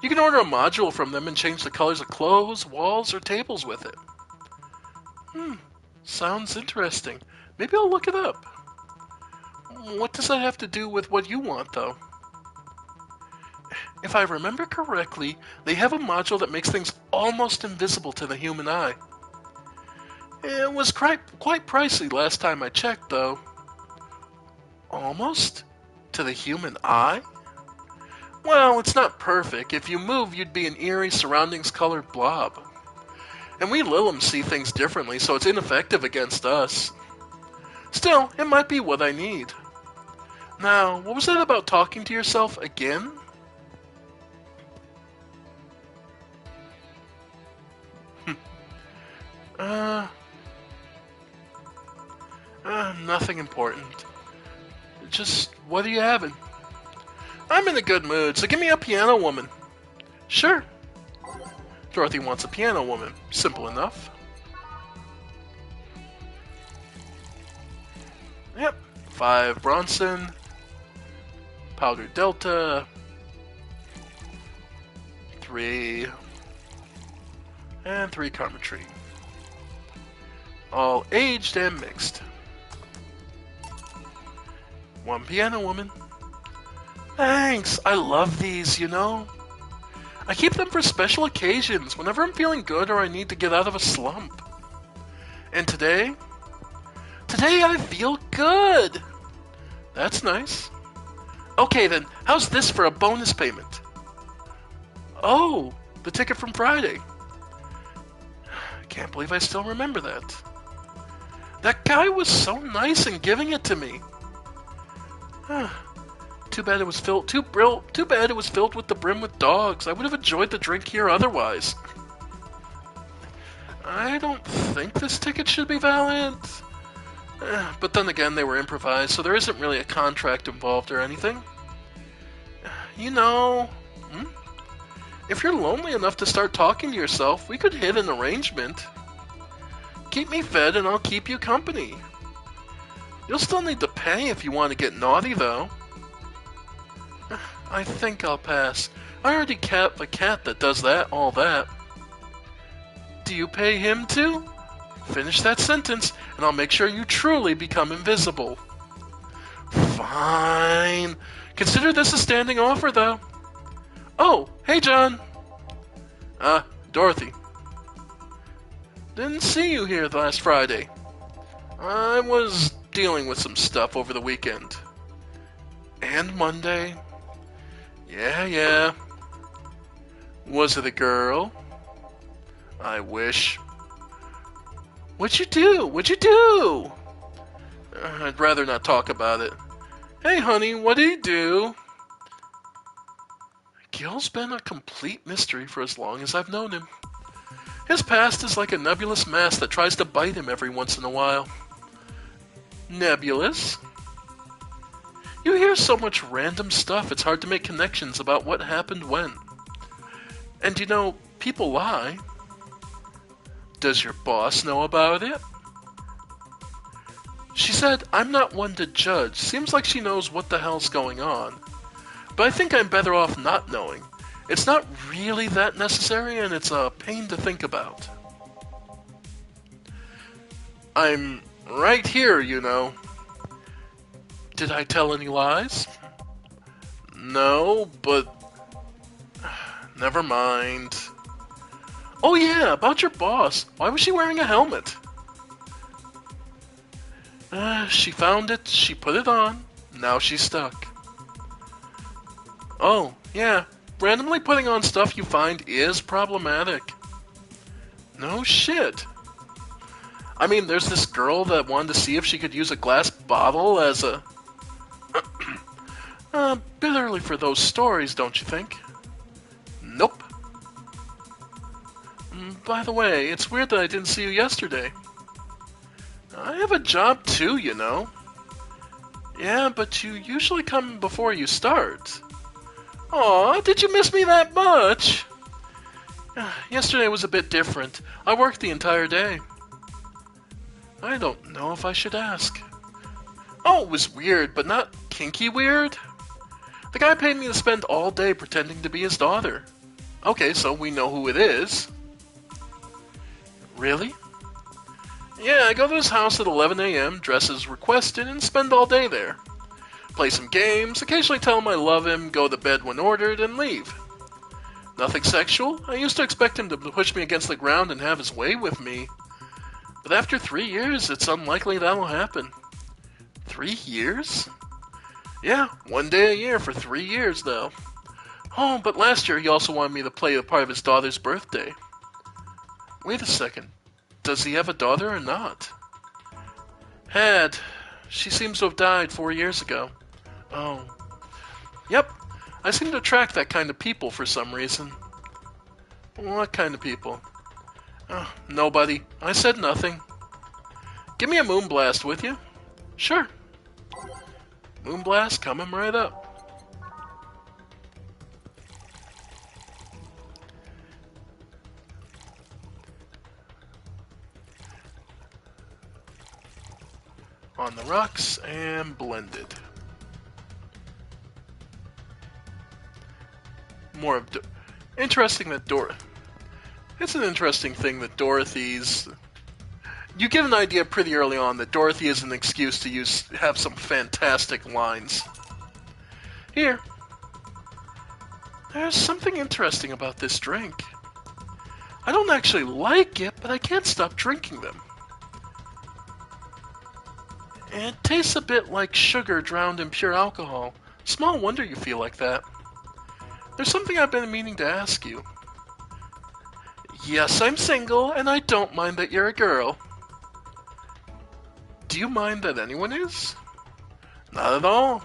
You can order a module from them and change the colors of clothes, walls, or tables with it. Sounds interesting. Maybe I'll look it up. What does that have to do with what you want, though? If I remember correctly, they have a module that makes things almost invisible to the human eye. It was quite pricey last time I checked, though. Almost? To the human eye? Well, it's not perfect. If you move, you'd be an eerie, surroundings-colored blob. And we Lilums see things differently, so it's ineffective against us. Still, it might be what I need. Now, what was that about talking to yourself again? Nothing important. Just, what are you having? I'm in a good mood, so give me a piano woman. Sure. Dorothy wants a piano woman. Simple enough. Yep. 5 Bronson. Powder Delta. 3. And 3 Carmetry. All aged and mixed. 1 piano woman. Thanks, I love these, you know. I keep them for special occasions, whenever I'm feeling good or I need to get out of a slump. And today? Today I feel good! That's nice. Okay then, how's this for a bonus payment? Oh, the ticket from Friday. Can't believe I still remember that. That guy was so nice in giving it to me. Too bad it was filled. Too bad it was filled with the brim with dogs. I would have enjoyed the drink here otherwise. I don't think this ticket should be valid. But then again, they were improvised, so there isn't really a contract involved or anything. You know, if you're lonely enough to start talking to yourself, we could hit an arrangement. Keep me fed and I'll keep you company. You'll still need to pay if you want to get naughty, though. I think I'll pass. I already have a cat that does all that. Do you pay him too? Finish that sentence, and I'll make sure you truly become invisible. Fine. Consider this a standing offer, though. Oh, hey, John. Dorothy. Didn't see you here last Friday. I was dealing with some stuff over the weekend. And Monday. Yeah. Was it a girl? I wish. What'd you do? What'd you do? I'd rather not talk about it. Hey, honey, what did he do? Gil's been a complete mystery for as long as I've known him. His past is like a nebulous mass that tries to bite him every once in a while. Nebulous? You hear so much random stuff, it's hard to make connections about what happened when. And you know, people lie. Does your boss know about it? She said, I'm not one to judge. Seems like she knows what the hell's going on. But I think I'm better off not knowing. It's not really that necessary, and it's a pain to think about. I'm right here, you know. Did I tell any lies? No, but... never mind. Oh yeah, about your boss. Why was she wearing a helmet? She found it, she put it on, now she's stuck. Oh, yeah, randomly putting on stuff you find is problematic. No shit. I mean, there's this girl that wanted to see if she could use a glass bottle as a... bit early for those stories, don't you think? Nope. By the way, it's weird that I didn't see you yesterday. I have a job too, you know. Yeah, but you usually come before you start. Aw, did you miss me that much? Yesterday was a bit different. I worked the entire day. I don't know if I should ask. Oh, it was weird, but not kinky weird. The guy paid me to spend all day pretending to be his daughter. Okay, so we know who it is. Really? Yeah, I go to his house at 11 a.m., dress as requested, and spend all day there. Play some games, occasionally tell him I love him, go to bed when ordered, and leave. Nothing sexual. I used to expect him to push me against the ground and have his way with me. But after 3 years, it's unlikely that'll happen. 3 years? Yeah, 1 day a year for 3 years, though. Oh, but last year he also wanted me to play the part of his daughter's birthday. Wait a second. Does he have a daughter or not? Had. She seems to have died 4 years ago. Oh. Yep. I seem to attract that kind of people for some reason. What kind of people? Oh, nobody. I said nothing. Give me a moonblast, with you? Sure. Moonblast coming right up. On the rocks and blended. More of interesting that it's an interesting thing that Dorothy's... You get an idea pretty early on that Dorothy is an excuse to have some fantastic lines. Here. There's something interesting about this drink. I don't actually like it, but I can't stop drinking them. It tastes a bit like sugar drowned in pure alcohol. Small wonder you feel like that. There's something I've been meaning to ask you. Yes, I'm single, and I don't mind that you're a girl. Do you mind that anyone is? Not at all.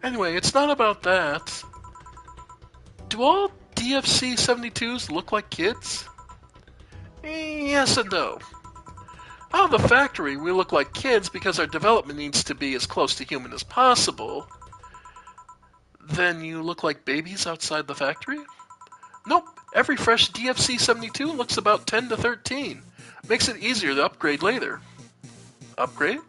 Anyway, it's not about that. Do all DFC-72s look like kids? Yes and no. Out of the factory, we look like kids because our development needs to be as close to human as possible. Then you look like babies outside the factory? Nope. Every fresh DFC-72 looks about 10 to 13. Makes it easier to upgrade later. Upgrade?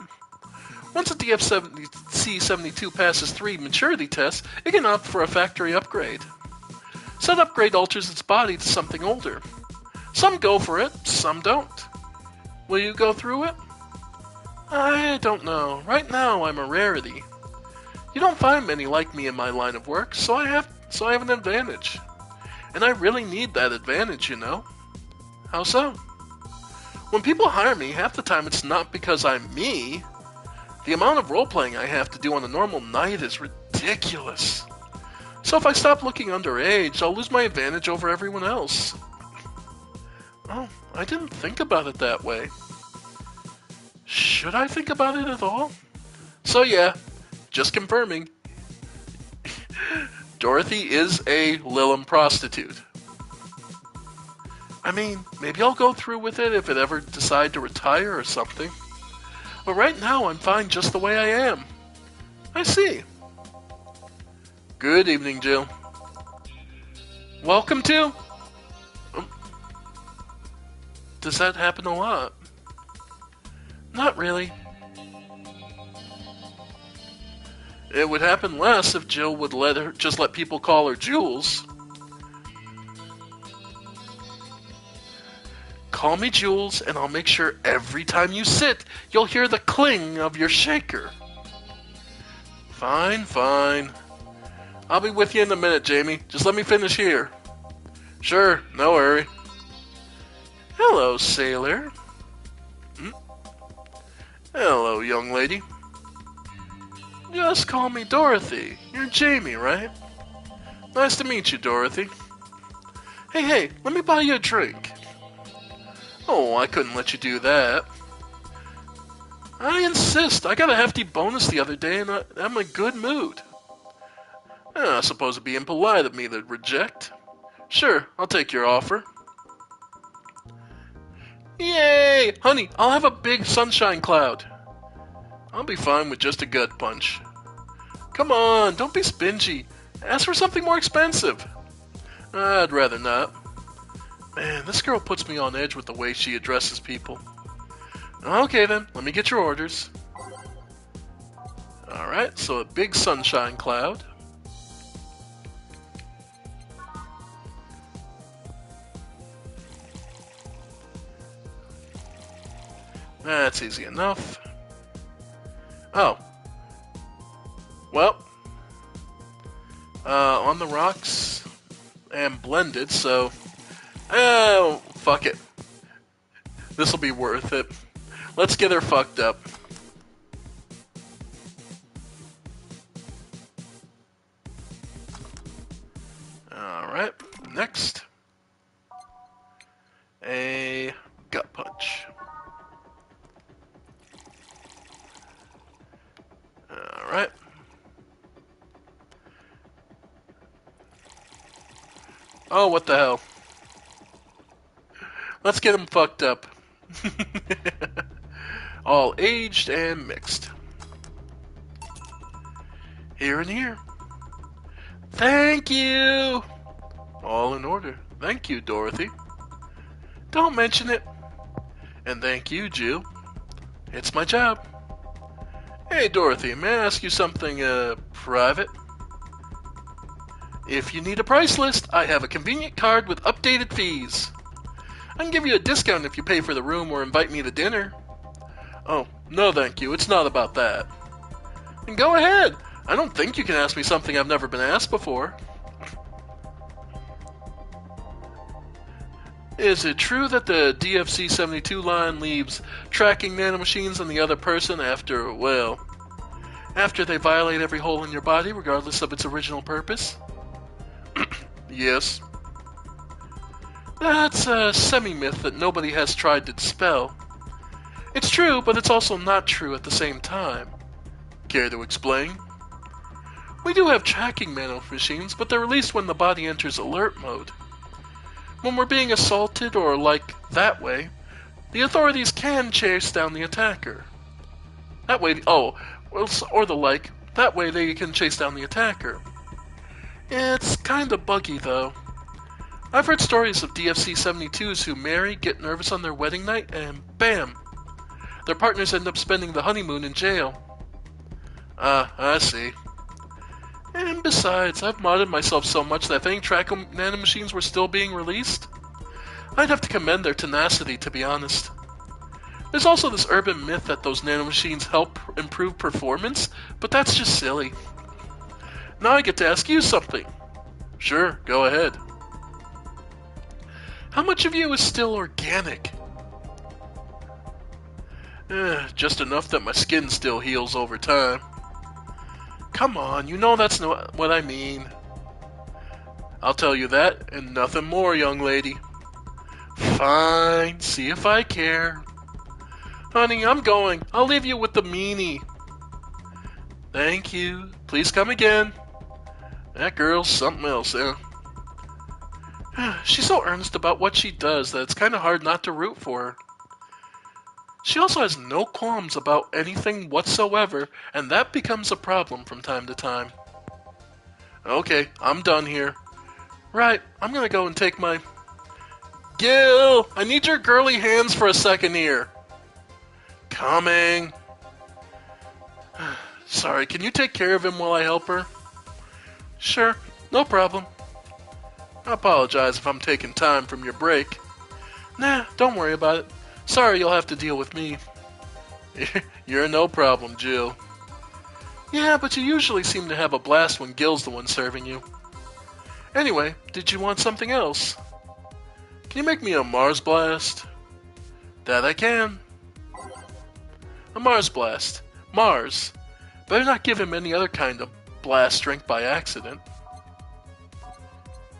Once a DFC-72 passes 3 maturity tests, it can opt for a factory upgrade. Said upgrade alters its body to something older. Some go for it, some don't. Will you go through it? I don't know. Right now, I'm a rarity. You don't find many like me in my line of work, so I have an advantage. And I really need that advantage, you know. How so? When people hire me, half the time it's not because I'm me. The amount of role-playing I have to do on a normal night is ridiculous. So if I stop looking underage, I'll lose my advantage over everyone else. Oh, I didn't think about it that way. Should I think about it at all? So yeah, just confirming. Dorothy is a Lilum prostitute. I mean, maybe I'll go through with it if it ever decide to retire or something. But right now, I'm fine just the way I am. I see. Good evening, Jill. Welcome to... Does that happen a lot? Not really. It would happen less if Jill would just let people call her Jules. Call me Jules, and I'll make sure every time you sit, you'll hear the cling of your shaker. Fine, fine. I'll be with you in a minute, Jamie. Just let me finish here. Sure, no worry. Hello, sailor. Hello, young lady. Just call me Dorothy. You're Jamie, right? Nice to meet you, Dorothy. Hey, let me buy you a drink. Oh, I couldn't let you do that. I insist. I got a hefty bonus the other day, and I'm in a good mood. I suppose it'd be impolite of me to reject. Sure, I'll take your offer. Yay! Honey, I'll have a big sunshine cloud. I'll be fine with just a gut punch. Come on, don't be stingy. Ask for something more expensive. I'd rather not. Man, this girl puts me on edge with the way she addresses people. Okay then, let me get your orders. Alright, so a big sunshine cloud. That's easy enough. Oh. Well. On the rocks and blended, so... Oh, fuck it. This'll be worth it. Let's get her fucked up. Alright, next. A gut punch. Alright. Oh, what the hell. Let's get him fucked up. All aged and mixed. Here and here. Thank you! All in order. Thank you, Dorothy. Don't mention it. And thank you, Jill. It's my job. Hey, Dorothy, may I ask you something, private? If you need a price list, I have a convenient card with updated fees. I can give you a discount if you pay for the room or invite me to dinner. Oh, no thank you, it's not about that. Then go ahead. I don't think you can ask me something I've never been asked before. Is it true that the DFC-72 line leaves tracking nanomachines on the other person after, well, after they violate every hole in your body regardless of its original purpose? Yes. That's a semi-myth that nobody has tried to dispel. It's true, but it's also not true at the same time. Care to explain? We do have tracking nanomachines, but they're released when the body enters alert mode. When we're being assaulted or like that way, the authorities can chase down the attacker. That way, or the like, that way they can chase down the attacker. It's kinda buggy though. I've heard stories of DFC-72s who marry, get nervous on their wedding night, and bam! Their partners end up spending the honeymoon in jail. I see. And besides, I've modded myself so much that if any tracking nanomachines were still being released, I'd have to commend their tenacity, to be honest. There's also this urban myth that those nanomachines help improve performance, but that's just silly. Now I get to ask you something. Sure, go ahead. How much of you is still organic? Just enough that my skin still heals over time. Come on, you know that's not what I mean. I'll tell you that and nothing more, young lady. Fine, see if I care. Honey, I'm going. I'll leave you with the meanie. Thank you. Please come again. That girl's something else, eh? She's so earnest about what she does that it's kind of hard not to root for her. She also has no qualms about anything whatsoever, and that becomes a problem from time to time. Okay, I'm done here. Right, I'm gonna go and take my... Gil! I need your girly hands for a second here. Coming. Sorry, can you take care of him while I help her? Sure, no problem. I apologize if I'm taking time from your break. Nah, don't worry about it. Sorry you'll have to deal with me. You're no problem, Jill. Yeah, but you usually seem to have a blast when Gil's the one serving you. Anyway, did you want something else? Can you make me a Mars Blast? That I can. A Mars Blast. Mars. Better not give him any other kind of blast drink by accident.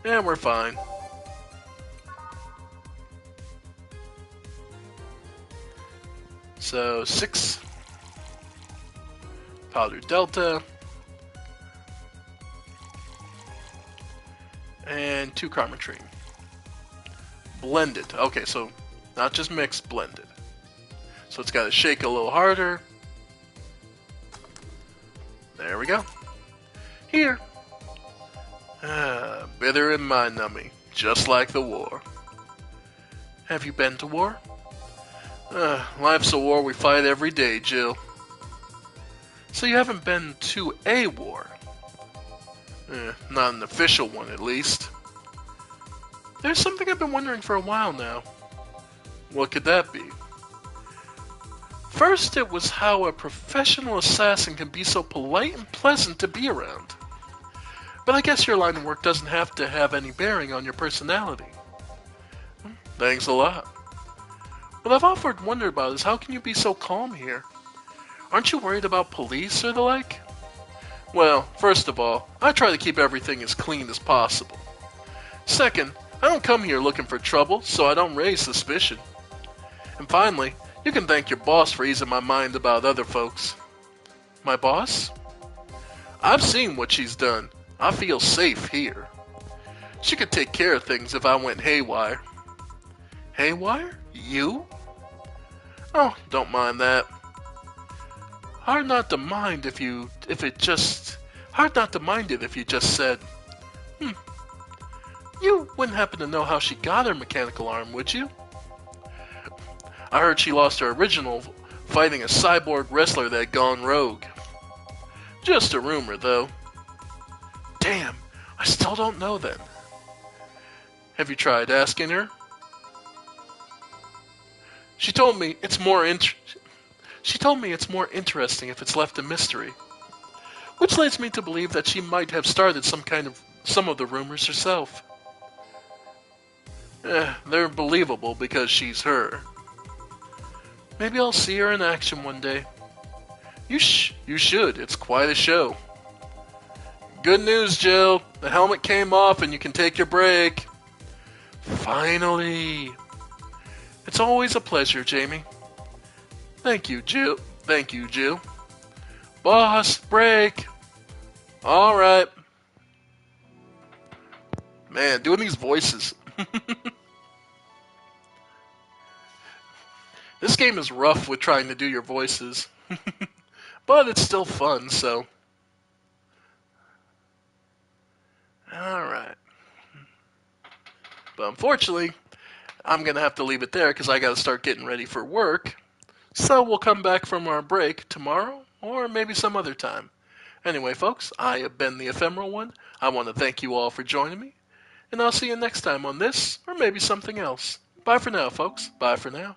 Yeah, we're fine. So, 6 Powder Delta and 2 Carmetrine. Blended. Okay, so not just mixed, blended. So it's got to shake a little harder. There we go. Here. Bitter and mind-numbing, just like the war. Have you been to war? Life's a war we fight every day, Jill. So you haven't been to a war? Not an official one, at least. There's something I've been wondering for a while now. What could that be? First, it was how a professional assassin can be so polite and pleasant to be around. But I guess your line of work doesn't have to have any bearing on your personality. Thanks a lot. What I've often wondered about is how can you be so calm here? Aren't you worried about police or the like? Well, first of all, I try to keep everything as clean as possible. Second, I don't come here looking for trouble, so I don't raise suspicion. And finally, you can thank your boss for easing my mind about other folks. My boss? I've seen what she's done. I feel safe here. She could take care of things if I went haywire. Haywire? You? Oh, don't mind that. Hard not to mind if you just said, You wouldn't happen to know how she got her mechanical arm, would you? I heard she lost her original fighting a cyborg wrestler that had gone rogue. Just a rumor, though. Damn, I still don't know then. Have you tried asking her? She told me it's more interesting if it's left a mystery. Which leads me to believe that she might have started some of the rumors herself. They're believable because she's her. Maybe I'll see her in action one day. You should. It's quite a show. Good news, Jill. The helmet came off and you can take your break. Finally. It's always a pleasure, Jamie. Thank you, Jill. Boss, break. All right. Man, doing these voices. This game is rough with trying to do your voices. But it's still fun, so. Alright. But unfortunately, I'm going to have to leave it there because I got to start getting ready for work. So we'll come back from our break tomorrow or maybe some other time. Anyway, folks, I have been the Ephemeral One. I want to thank you all for joining me. And I'll see you next time on this or maybe something else. Bye for now, folks. Bye for now.